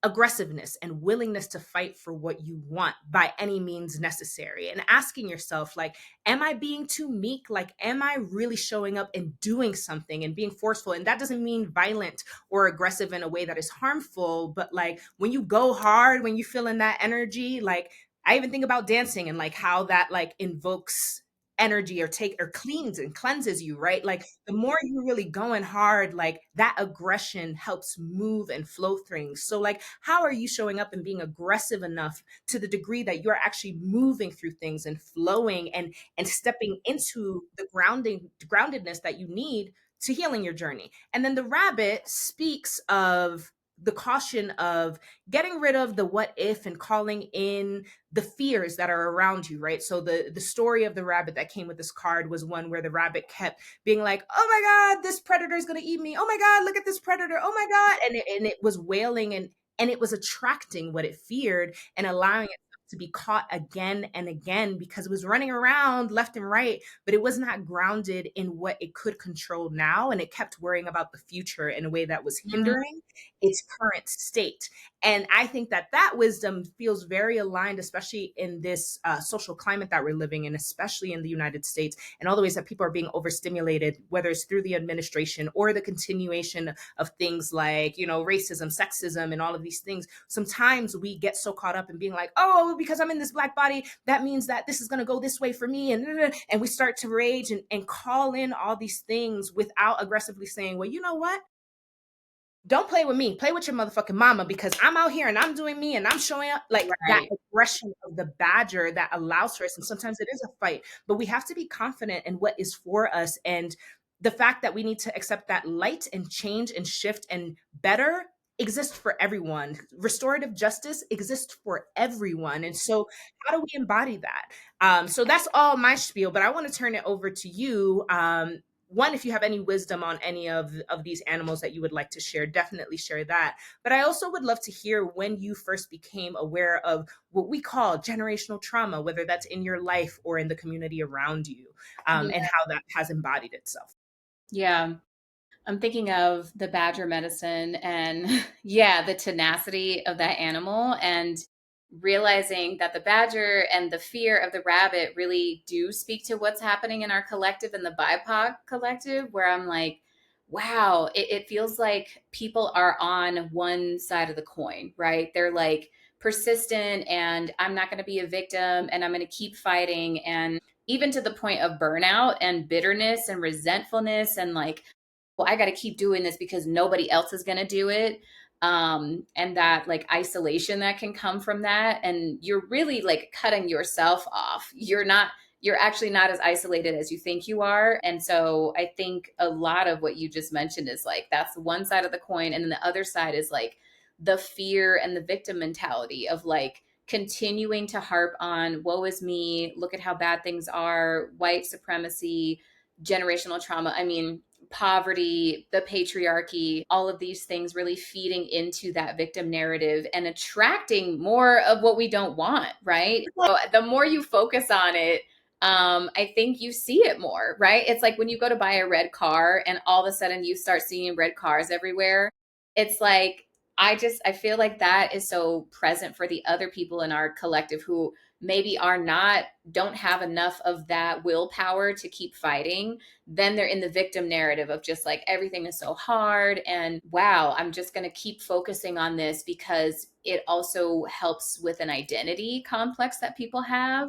aggressiveness and willingness to fight for what you want by any means necessary, and asking yourself, like, am I being too meek? Like, am I really showing up and doing something and being forceful? And that doesn't mean violent or aggressive in a way that is harmful, but like when you go hard, when you feel in that energy, like, I even think about dancing and like how that like invokes energy or take or cleans and cleanses you, right? Like the more you're really going hard, like that aggression helps move and flow things. So like, how are you showing up and being aggressive enough to the degree that you're actually moving through things and flowing and stepping into the groundedness that you need to healing your journey? And then the rabbit speaks of the caution of getting rid of the what if and calling in the fears that are around you, right? So the story of the rabbit that came with this card was one where the rabbit kept being like, oh my god, this predator is going to eat me, oh my god, look at this predator, oh my god, and it was wailing, and it was attracting what it feared and allowing it to be caught again and again because it was running around left and right, but it was not grounded in what it could control now, and it kept worrying about the future in a way that was Mhm. hindering its current state. And I think that that wisdom feels very aligned, especially in this social climate that we're living in, especially in the United States, and all the ways that people are being overstimulated, whether it's through the administration or the continuation of things like, racism, sexism, and all of these things. Sometimes we get so caught up in being like, oh, because I'm in this Black body, that means that this is going to go this way for me. And we start to rage and call in all these things without aggressively saying, well, you know what? Don't play with me. Play with your motherfucking mama, because I'm out here and I'm doing me and I'm showing up. Like that Right. aggression of the badger that allows for us. And sometimes it is a fight, but we have to be confident in what is for us. And the fact that we need to accept that light and change and shift and better exists for everyone. Restorative justice exists for everyone. And so, how do we embody that? So, that's all my spiel, but I want to turn it over to you. One, if you have any wisdom on any of these animals that you would like to share, definitely share that. But I also would love to hear when you first became aware of what we call generational trauma, whether that's in your life or in the community around you, Yeah. and how that has embodied itself. Yeah. I'm thinking of the badger medicine and yeah, the tenacity of that animal and realizing that the badger and the fear of the rabbit really do speak to what's happening in our collective and the BIPOC collective, where I'm like, wow, it feels like people are on one side of the coin, right? They're like persistent and I'm not going to be a victim and I'm going to keep fighting. And even to the point of burnout and bitterness and resentfulness and like, well, I got to keep doing this because nobody else is going to do it. And that like isolation that can come from that. And you're really like cutting yourself off. You're actually not as isolated as you think you are. And so I think a lot of what you just mentioned is like, that's one side of the coin. And then the other side is like the fear and the victim mentality of like, continuing to harp on woe is me, look at how bad things are, white supremacy, generational trauma. I mean, poverty, the patriarchy, all of these things really feeding into that victim narrative and attracting more of what we don't want, right? So the more you focus on it, I think you see it more, right? It's like when you go to buy a red car and all of a sudden you start seeing red cars everywhere. It's like I feel like that is so present for the other people in our collective who maybe are not, don't have enough of that willpower to keep fighting. Then they're in the victim narrative of just like everything is so hard and wow, I'm just going to keep focusing on this because it also helps with an identity complex that people have.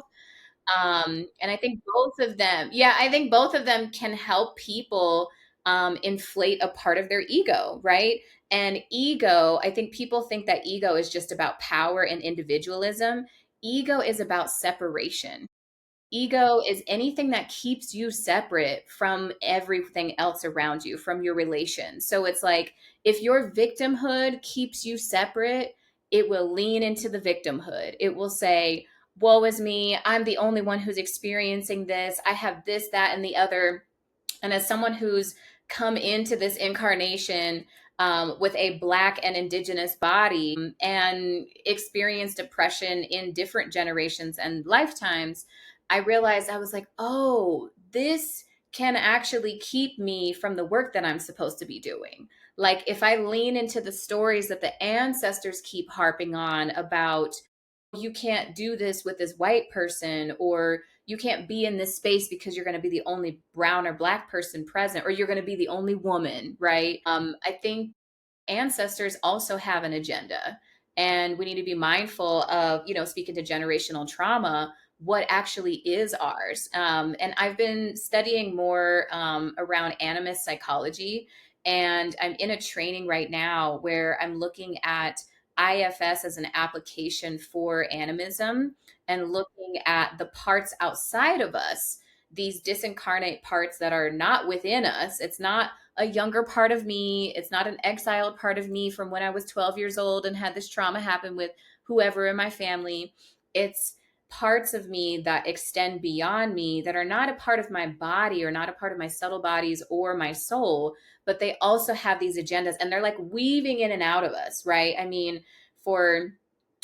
And I think both of them, yeah, I think both of them can help people inflate a part of their ego, right? And ego, I think people think that ego is just about power and individualism. Ego is about separation. Ego is anything that keeps you separate from everything else around you, from your relations. So it's like if your victimhood keeps you separate, it will lean into the victimhood. It will say, woe is me. I'm the only one who's experiencing this. I have this, that, and the other. And as someone who's come into this incarnation with a Black and Indigenous body and experienced oppression in different generations and lifetimes, I realized I was like, oh, this can actually keep me from the work that I'm supposed to be doing. Like, if I lean into the stories that the ancestors keep harping on about, you can't do this with this white person, or you can't be in this space because you're going to be the only brown or Black person present, or you're going to be the only woman, right? I think ancestors also have an agenda, and we need to be mindful of, speaking to generational trauma, what actually is ours. And I've been studying more around animist psychology, and I'm in a training right now where I'm looking at IFS as an application for animism and looking at the parts outside of us, these disincarnate parts that are not within us. It's not a younger part of me. It's not an exiled part of me from when I was 12 years old and had this trauma happen with whoever in my family. It's parts of me that extend beyond me, that are not a part of my body or not a part of my subtle bodies or my soul, but they also have these agendas and they're like weaving in and out of us, right? I mean, for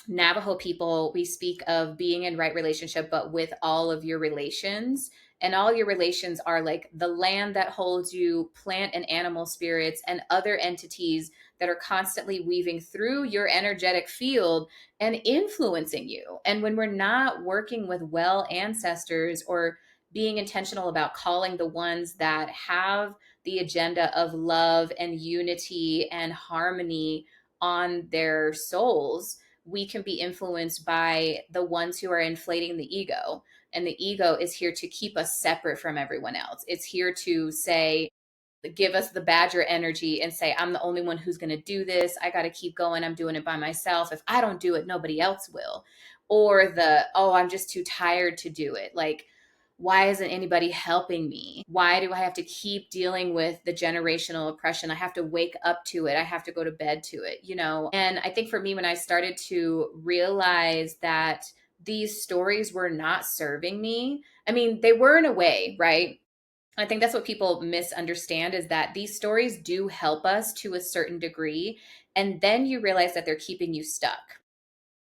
Navajo people, we speak of being in right relationship, but with all of your relations. And all your relations are like the land that holds you, plant and animal spirits, and other entities that are constantly weaving through your energetic field and influencing you. And when we're not working with well ancestors or being intentional about calling the ones that have the agenda of love and unity and harmony on their souls, we can be influenced by the ones who are inflating the ego. And the ego is here to keep us separate from everyone else. It's here to say, give us the badger energy and say, I'm the only one who's going to do this. I got to keep going. I'm doing it by myself. If I don't do it, nobody else will. Or the, oh, I'm just too tired to do it. Like, why isn't anybody helping me? Why do I have to keep dealing with the generational oppression? I have to wake up to it. I have to go to bed to it, you know? And I think for me, when I started to realize that these stories were not serving me, I mean, they were in a way, right? I think that's what people misunderstand, is that these stories do help us to a certain degree. And then you realize that they're keeping you stuck,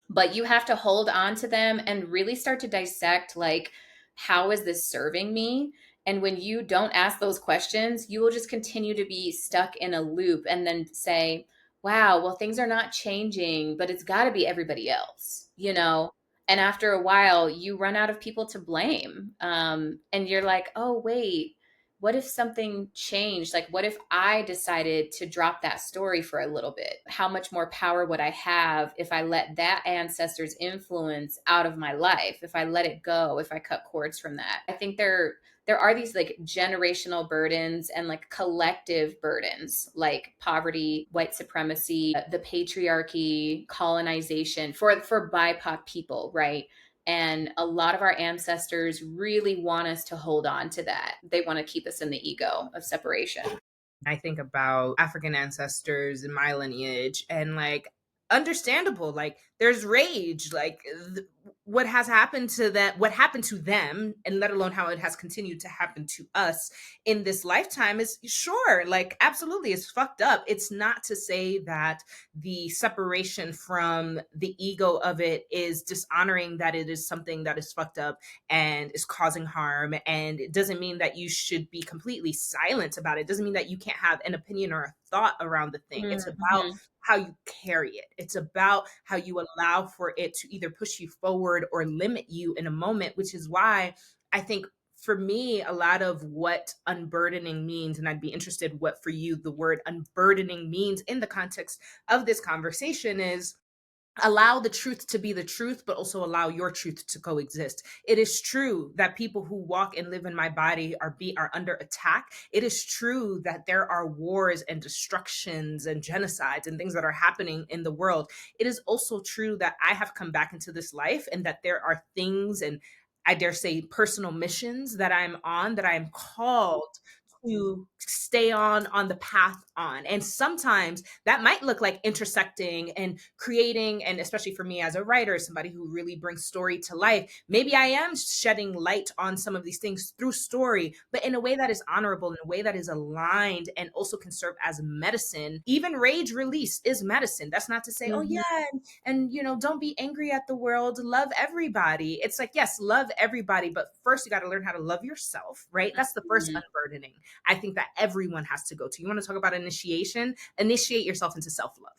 but you have to hold on to them and really start to dissect, like, how is this serving me? And when you don't ask those questions, you will just continue to be stuck in a loop and then say, wow, well, things are not changing, but it's got to be everybody else, you know? And after a while, you run out of people to blame. And you're like, oh, wait, what if something changed? Like, what if I decided to drop that story for a little bit? How much more power would I have if I let that ancestor's influence out of my life? If I let it go, if I cut cords from that? I think there are these like generational burdens and like collective burdens, like poverty, white supremacy, the patriarchy, colonization for BIPOC people, right? And a lot of our ancestors really want us to hold on to that. They want to keep us in the ego of separation. I think about African ancestors in my lineage, and like, understandable, like there's rage, like what has happened to that, what happened to them, and let alone how it has continued to happen to us in this lifetime is, sure, like, absolutely, it's fucked up. It's not to say that the separation from the ego of it is dishonoring that it is something that is fucked up and is causing harm. And it doesn't mean that you should be completely silent about it. It doesn't mean that you can't have an opinion or a thought around the thing. It's about Mhm. how you carry it. It's about how you allow for it to either push you forward or limit you in a moment, which is why I think for me, a lot of what unburdening means, and I'd be interested what for you the word unburdening means in the context of this conversation, is allow the truth to be the truth, but also allow your truth to coexist. It is true that people who walk and live in my body are under attack. It is true that there are wars and destructions and genocides and things that are happening in the world. It is also true that I have come back into this life and that there are things, and I dare say personal missions that I'm on, that I am called to stay on the path on. And sometimes that might look like intersecting and creating, and especially for me as a writer, somebody who really brings story to life, maybe I am shedding light on some of these things through story, but in a way that is honorable, in a way that is aligned, and also can serve as medicine. Even rage release is medicine. That's not to say, oh Mhm. yeah, and don't be angry at the world, love everybody. It's like, yes, love everybody, but first you got to learn how to love yourself, right? That's the first Mhm. unburdening I think that everyone has to go to. You want to talk about initiation? Initiate yourself into self love.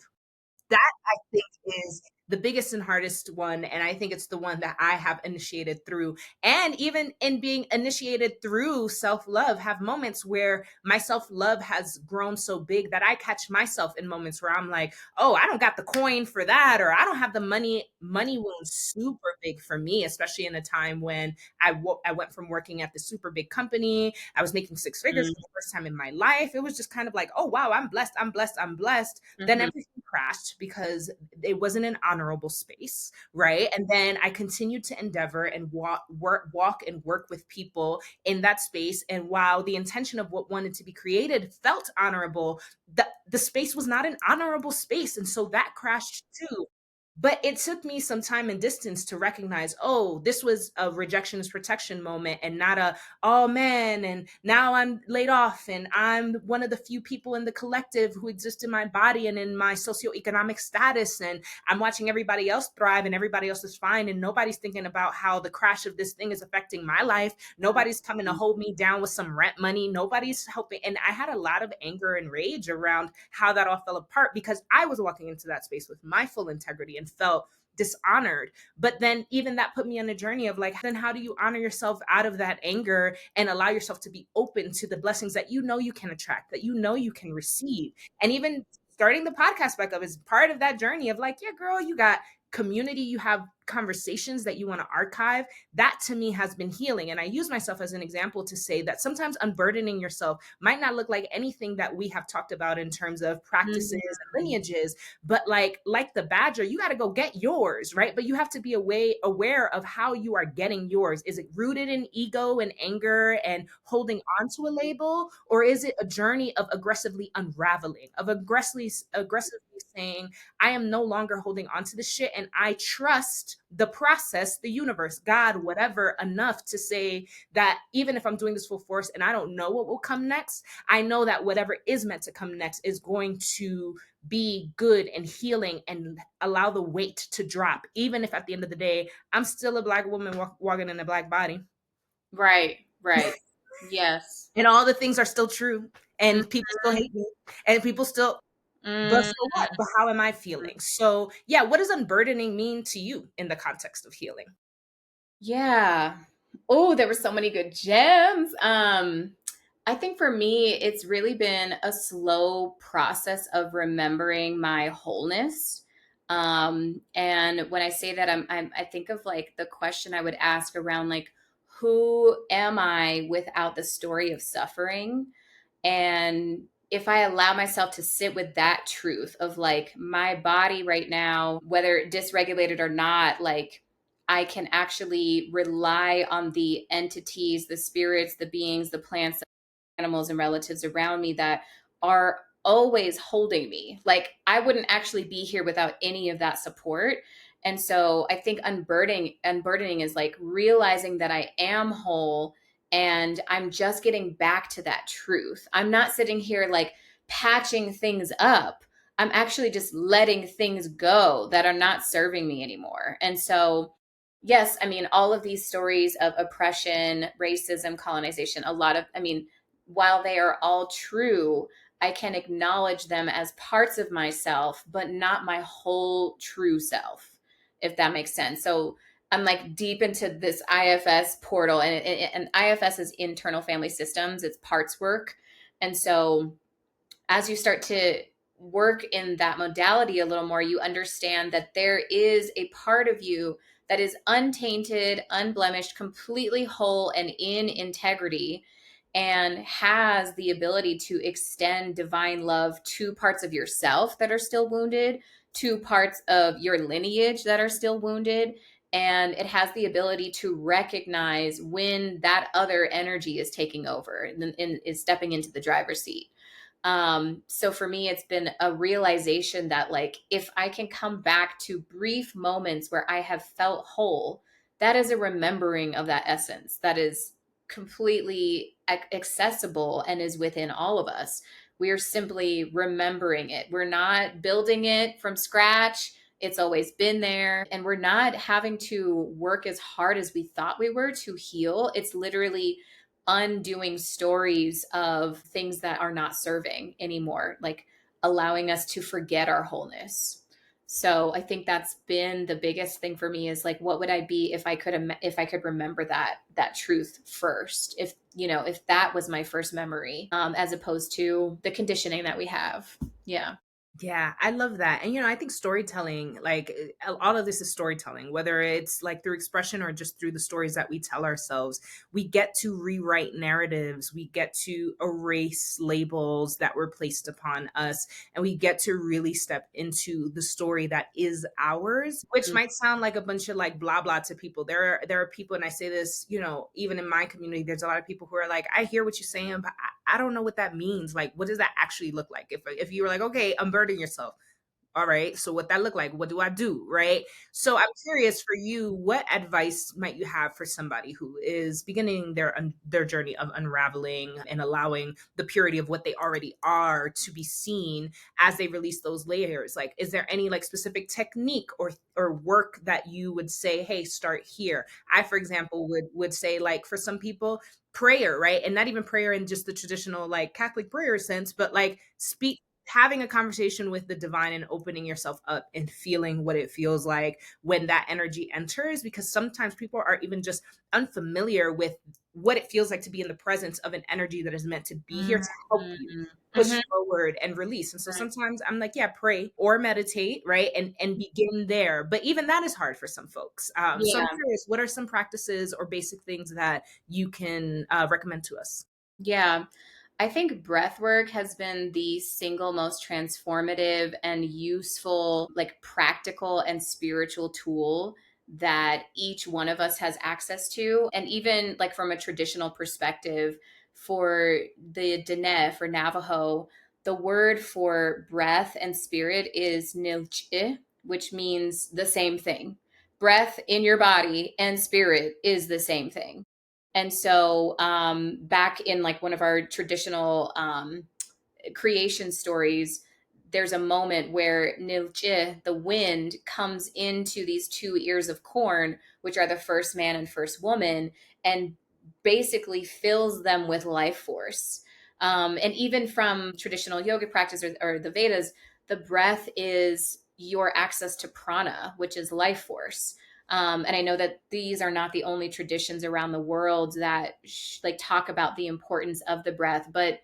That I think is the biggest and hardest one, and I think it's the one that I have initiated through. And even in being initiated through self-love, have moments where my self-love has grown so big that I catch myself in moments where I'm like, "Oh, I don't got the coin for that," or "I don't have the money." Money was super big for me, especially in a time when I went from working at the super big company. I was making six figures for the first time in my life. It was just kind of like, "Oh, wow, I'm blessed. I'm blessed. I'm blessed." Then Mhm. everything crashed because it wasn't an honorable space, right? And then I continued to endeavor and walk and work with people in that space. And while the intention of what wanted to be created felt honorable, the space was not an honorable space. And so that crashed too. But it took me some time and distance to recognize, oh, this was a rejection is protection moment and not a, oh man, and now I'm laid off and I'm one of the few people in the collective who exist in my body and in my socioeconomic status, and I'm watching everybody else thrive and everybody else is fine, and nobody's thinking about how the crash of this thing is affecting my life. Nobody's coming to Mhm. hold me down with some rent money. Nobody's helping. And I had a lot of anger and rage around how that all fell apart because I was walking into that space with my full integrity and felt dishonored. But then even that put me on a journey of like, then how do you honor yourself out of that anger and allow yourself to be open to the blessings that you can attract, that you can receive? And even starting the podcast back up is part of that journey of like, yeah, girl, you got community, you have conversations that you want to archive. That to me has been healing. And I use myself as an example to say that sometimes unburdening yourself might not look like anything that we have talked about in terms of practices Mhm. and lineages, but like the badger, you got to go get yours, right? But you have to be aware of how you are getting yours. Is it rooted in ego and anger and holding on to a label, or is it a journey of aggressively unraveling, of aggressively saying, I am no longer holding on to the shit, and I trust the process, the universe, God, whatever, enough to say that even if I'm doing this full force and I don't know what will come next, I know that whatever is meant to come next is going to be good and healing and allow the weight to drop, even if at the end of the day, I'm still a Black woman walking in a Black body. Right, right. Yes. And all the things are still true. And Mhm. people still hate me. And people still, but Mm. so what? But how am I feeling? So, yeah, what does unburdening mean to you in the context of healing? Yeah. Oh, there were so many good gems. I think for me, it's really been a slow process of remembering my wholeness. And when I say that, I think of like the question I would ask around like, who am I without the story of suffering? And if I allow myself to sit with that truth of like my body right now, whether dysregulated or not, like I can actually rely on the entities, the spirits, the beings, the plants, the animals, and relatives around me that are always holding me. Like I wouldn't actually be here without any of that support. And so I think unburdening is like realizing that I am whole and I'm just getting back to that truth. I'm not sitting here like patching things up. I'm actually just letting things go that are not serving me anymore. And so, yes, I mean, all of these stories of oppression, racism, colonization, while they are all true, I can acknowledge them as parts of myself, but not my whole true self, if that makes sense. So I'm like deep into this IFS portal, and IFS is internal family systems, it's parts work. And so as you start to work in that modality a little more, you understand that there is a part of you that is untainted, unblemished, completely whole, and in integrity, and has the ability to extend divine love to parts of yourself that are still wounded, to parts of your lineage that are still wounded. And it has the ability to recognize when that other energy is taking over and is stepping into the driver's seat. So for me, it's been a realization that like, if I can come back to brief moments where I have felt whole, that is a remembering of that essence that is completely accessible and is within all of us. We are simply remembering it. We're not building it from scratch. It's always been there. And we're not having to work as hard as we thought we were to heal. It's literally undoing stories of things that are not serving anymore, like allowing us to forget our wholeness. So I think that's been the biggest thing for me, is like, what would I be if I could remember that truth first, if if that was my first memory, as opposed to the conditioning that we have. Yeah. Yeah, I love that. And I think storytelling, like all of this is storytelling, whether it's like through expression or just through the stories that we tell ourselves. We get to rewrite narratives, we get to erase labels that were placed upon us, and we get to really step into the story that is ours, which might sound like a bunch of like blah blah to people. There are people, and I say this, even in my community, there's a lot of people who are like, I hear what you're saying, but I don't know what that means. Like, what does that actually look like? If you were like, okay, unburden yourself. All right. So what that look like? What do I do? Right. So I'm curious for you, what advice might you have for somebody who is beginning their journey of unraveling and allowing the purity of what they already are to be seen as they release those layers? Like, is there any like specific technique or work that you would say, hey, start here? I, for example, would say, like, for some people, prayer, right? And not even prayer in just the traditional like Catholic prayer sense, but like speak having a conversation with the divine and opening yourself up and feeling what it feels like when that energy enters, because sometimes people are even just unfamiliar with what it feels like to be in the presence of an energy that is meant to be here to help you Mhm. push Mhm. forward and release. And so Right. sometimes I'm like, yeah, pray or meditate, right? And begin there. But even that is hard for some folks. So I'm Yeah. curious, what are some practices or basic things that you can recommend to us? Yeah. I think breath work has been the single most transformative and useful, like practical and spiritual tool that each one of us has access to. And even like from a traditional perspective, for the Deoné, for Navajo, the word for breath and spirit is nilch'e, which means the same thing. Breath in your body and spirit is the same thing. And so, back in like one of our traditional creation stories, there's a moment where Nilche, the wind, comes into these two ears of corn, which are the first man and first woman, and basically fills them with life force. And even from traditional yoga practice, or the Vedas, the breath is your access to prana, which is life force. And I know that these are not the only traditions around the world that like talk about the importance of the breath, but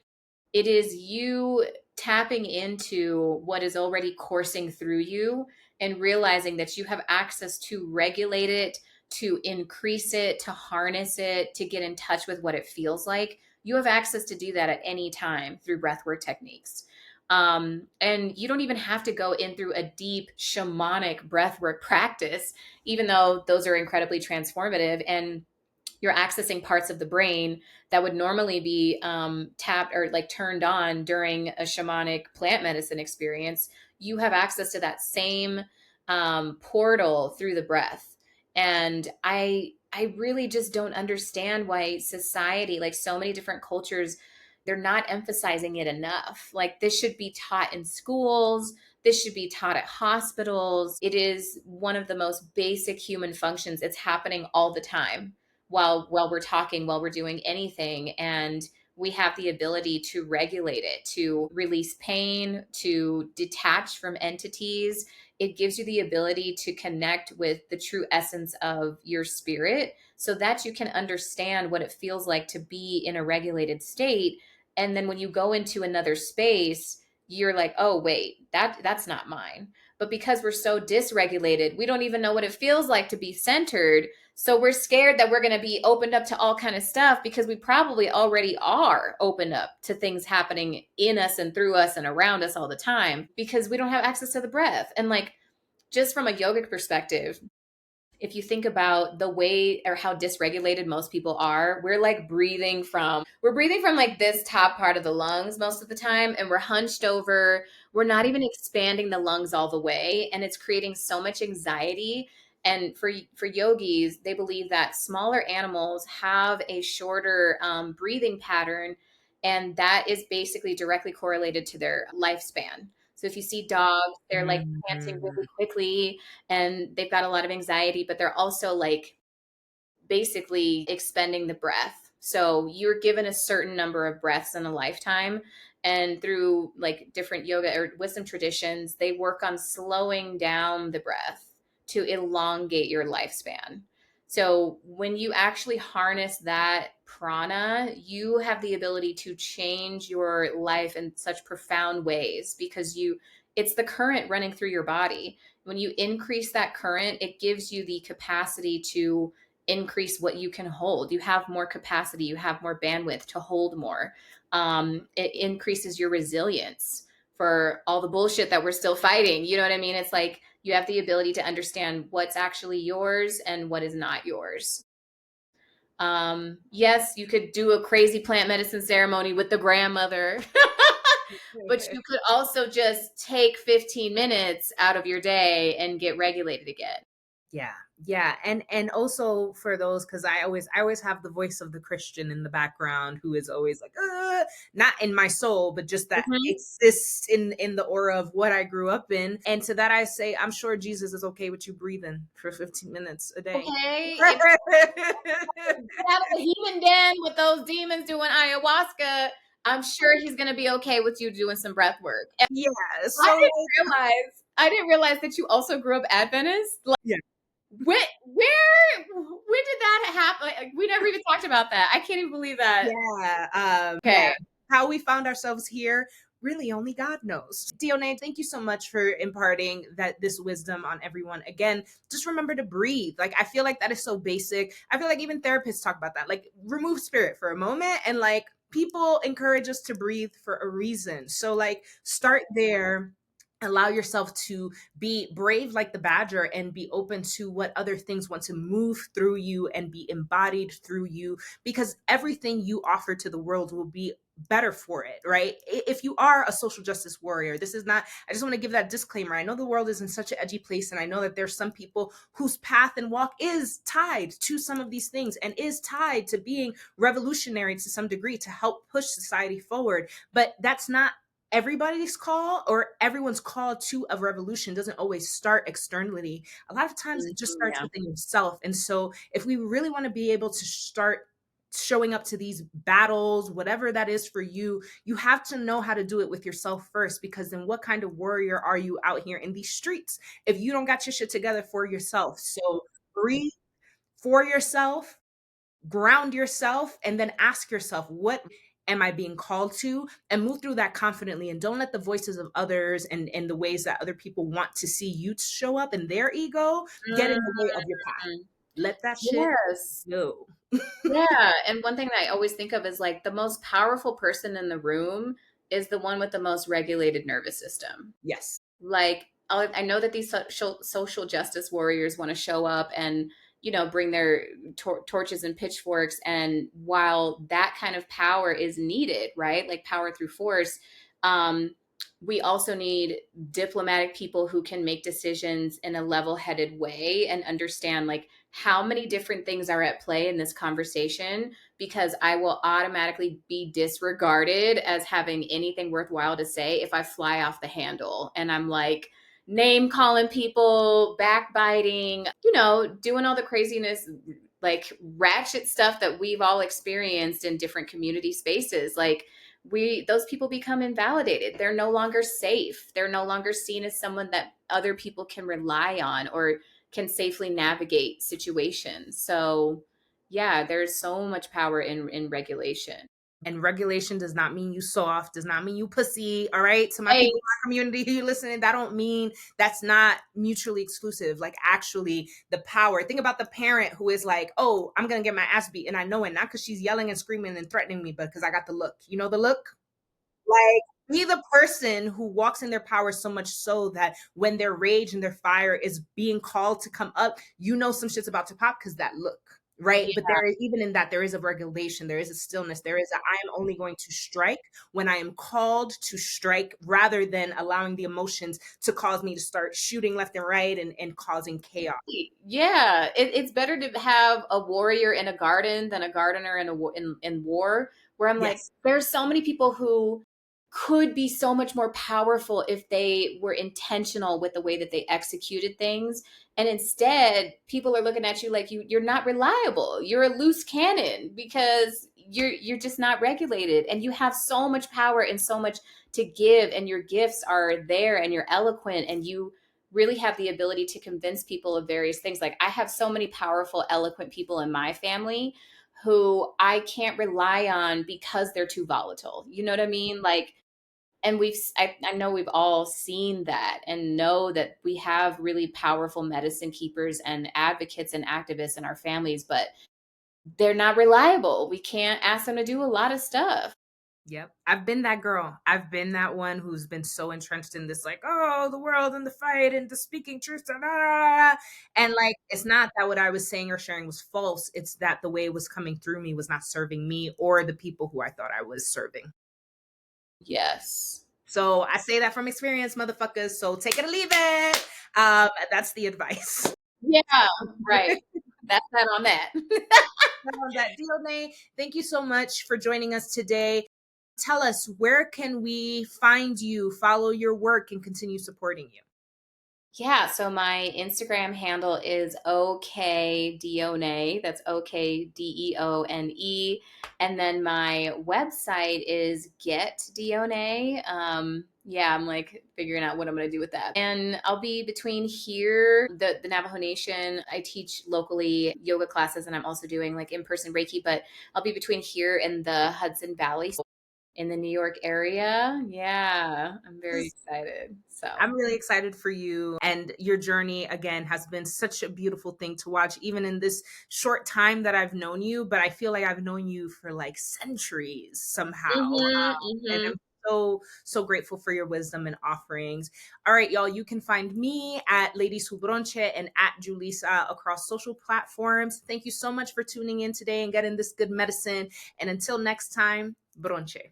it is you tapping into what is already coursing through you and realizing that you have access to regulate it, to increase it, to harness it, to get in touch with what it feels like. You have access to do that at any time through breathwork techniques. And you don't even have to go in through a deep shamanic breathwork practice, even though those are incredibly transformative. And you're accessing parts of the brain that would normally be tapped or like turned on during a shamanic plant medicine experience. You have access to that same portal through the breath. And I really just don't understand why society, like so many different cultures, they're not emphasizing it enough. Like this should be taught in schools. This should be taught at hospitals. It is one of the most basic human functions. It's happening all the time while we're talking, while we're doing anything. And we have the ability to regulate it, to release pain, to detach from entities. It gives you the ability to connect with the true essence of your spirit so that you can understand what it feels like to be in a regulated state. And then when you go into another space, you're like, oh wait, that's not mine. But because we're so dysregulated, we don't even know what it feels like to be centered. So we're scared that we're going to be opened up to all kind of stuff because we probably already are opened up to things happening in us and through us and around us all the time because we don't have access to the breath. And like, just from a yogic perspective, if you think about the way or how dysregulated most people are, we're breathing from like this top part of the lungs most of the time, and we're hunched over. We're not even expanding the lungs all the way, and it's creating so much anxiety. And for yogis, they believe that smaller animals have a shorter breathing pattern, and that is basically directly correlated to their lifespan. So if you see dogs, they're like panting Mhm. really quickly and they've got a lot of anxiety, but they're also like basically expending the breath. So you're given a certain number of breaths in a lifetime. And through like different yoga or wisdom traditions, they work on slowing down the breath to elongate your lifespan. So when you actually harness that prana, you have the ability to change your life in such profound ways because it's the current running through your body. When you increase that current, it gives you the capacity to increase what you can hold. You have more capacity, you have more bandwidth to hold more. It increases your resilience for all the bullshit that we're still fighting. You know what I mean? It's like you have the ability to understand what's actually yours and what is not yours. Yes, you could do a crazy plant medicine ceremony with the grandmother, but you could also just take 15 minutes out of your day and get regulated again. Yeah, yeah, and also for those, because I always have the voice of the Christian in the background who is always like, not in my soul, but just that Mhm. exists in the aura of what I grew up in. And to that I say, I'm sure Jesus is okay with you breathing for 15 minutes a day. Okay, if get out of the human den with those demons doing ayahuasca, I'm sure he's gonna be okay with you doing some breath work. And Yeah, I so I didn't realize that you also grew up Adventist. Like, yeah. when did that happen? Like, we never even talked about that. I can't even believe that. Yeah. Okay. How we found ourselves here, really only God knows. Deoné, thank you so much for imparting this wisdom on everyone. Again, just remember to breathe. Like, I feel like that is so basic. I feel like even therapists talk about that. Like, remove spirit for a moment, and like people encourage us to breathe for a reason. So like start there. Allow yourself to be brave like the badger and be open to what other things want to move through you and be embodied through you, because everything you offer to the world will be better for it, right? If you are a social justice warrior, this is not, I just want to give that disclaimer. I know the world is in such an edgy place, and I know that there's some people whose path and walk is tied to some of these things and is tied to being revolutionary to some degree to help push society forward. But that's not everybody's call, or everyone's call to a revolution doesn't always start externally. A lot of times it just starts Yeah. within yourself. And so if we really want to be able to start showing up to these battles, whatever that is for you, you have to know how to do it with yourself first, because then what kind of warrior are you out here in these streets if you don't got your shit together for yourself? So breathe for yourself, ground yourself, and then ask yourself, what am I being called to? And move through that confidently, and don't let the voices of others and the ways that other people want to see you show up and their ego get in the way of your path. Mhm. Let that shit Yes. go. Yeah. And one thing that I always think of is like the most powerful person in the room is the one with the most regulated nervous system. Yes. Like, I know that these social justice warriors want to show up and, bring their torches and pitchforks. And while that kind of power is needed, right? Like power through force, um, we also need diplomatic people who can make decisions in a level-headed way and understand like how many different things are at play in this conversation, because I will automatically be disregarded as having anything worthwhile to say if I fly off the handle and I'm like name calling people, backbiting, doing all the craziness, like ratchet stuff that we've all experienced in different community spaces. Like those people become invalidated. They're no longer safe. They're no longer seen as someone that other people can rely on or can safely navigate situations. So yeah, there's so much power in regulation. And regulation does not mean you soft, does not mean you pussy. All right. To my Right. people in my community who you listening, that don't mean that's not mutually exclusive. Like actually the power. Think about the parent who is like, oh, I'm gonna get my ass beat. And I know it, not because she's yelling and screaming and threatening me, but because I got the look. You know the look? Like, be the person who walks in their power so much so that when their rage and their fire is being called to come up, you know some shit's about to pop because that look, right? But Yeah. there is, even in that, there is a regulation, there is a stillness, there is a I am only going to strike when I am called to strike rather than allowing the emotions to cause me to start shooting left and right and causing chaos. Yeah, it's better to have a warrior in a garden than a gardener in war. Where I'm like, Yes. there's so many people who could be so much more powerful if they were intentional with the way that they executed things. And instead, people are looking at you like you're not reliable. You're a loose cannon because you're just not regulated, and you have so much power and so much to give, and your gifts are there, and you're eloquent, and you really have the ability to convince people of various things. Like I have so many powerful, eloquent people in my family who I can't rely on because they're too volatile. You know what I mean? Like, and I know we've all seen that and know that we have really powerful medicine keepers and advocates and activists in our families, but they're not reliable. We can't ask them to do a lot of stuff. Yep. I've been that girl. I've been that one who's been so entrenched in this, like, oh, the world and the fight and the speaking truth. Da, da, da, da. And like, it's not that what I was saying or sharing was false. It's that the way it was coming through me was not serving me or the people who I thought I was serving. Yes. So I say that from experience, motherfuckers. So take it or leave it. That's the advice. Yeah, right. That's that on that. That Deoné, thank you so much for joining us today. Tell us, where can we find you, follow your work, and continue supporting you? Yeah, so my Instagram handle is okdeone. That's OKDEONE. And then my website is Get Deone. Yeah, I'm like figuring out what I'm gonna do with that. And I'll be between here, the Navajo Nation. I teach locally yoga classes, and I'm also doing like in-person Reiki, but I'll be between here and the Hudson Valley in the New York area. Yeah, I'm very excited. So I'm really excited for you, and your journey again has been such a beautiful thing to watch, even in this short time that I've known you. But I feel like I've known you for like centuries somehow. mhm, And mhm. I'm so grateful for your wisdom and offerings. All right, y'all, you can find me at Ladies Who Bronche and at Julissa across social platforms. Thank you so much for tuning in today and getting this good medicine. And until next time, Bronche.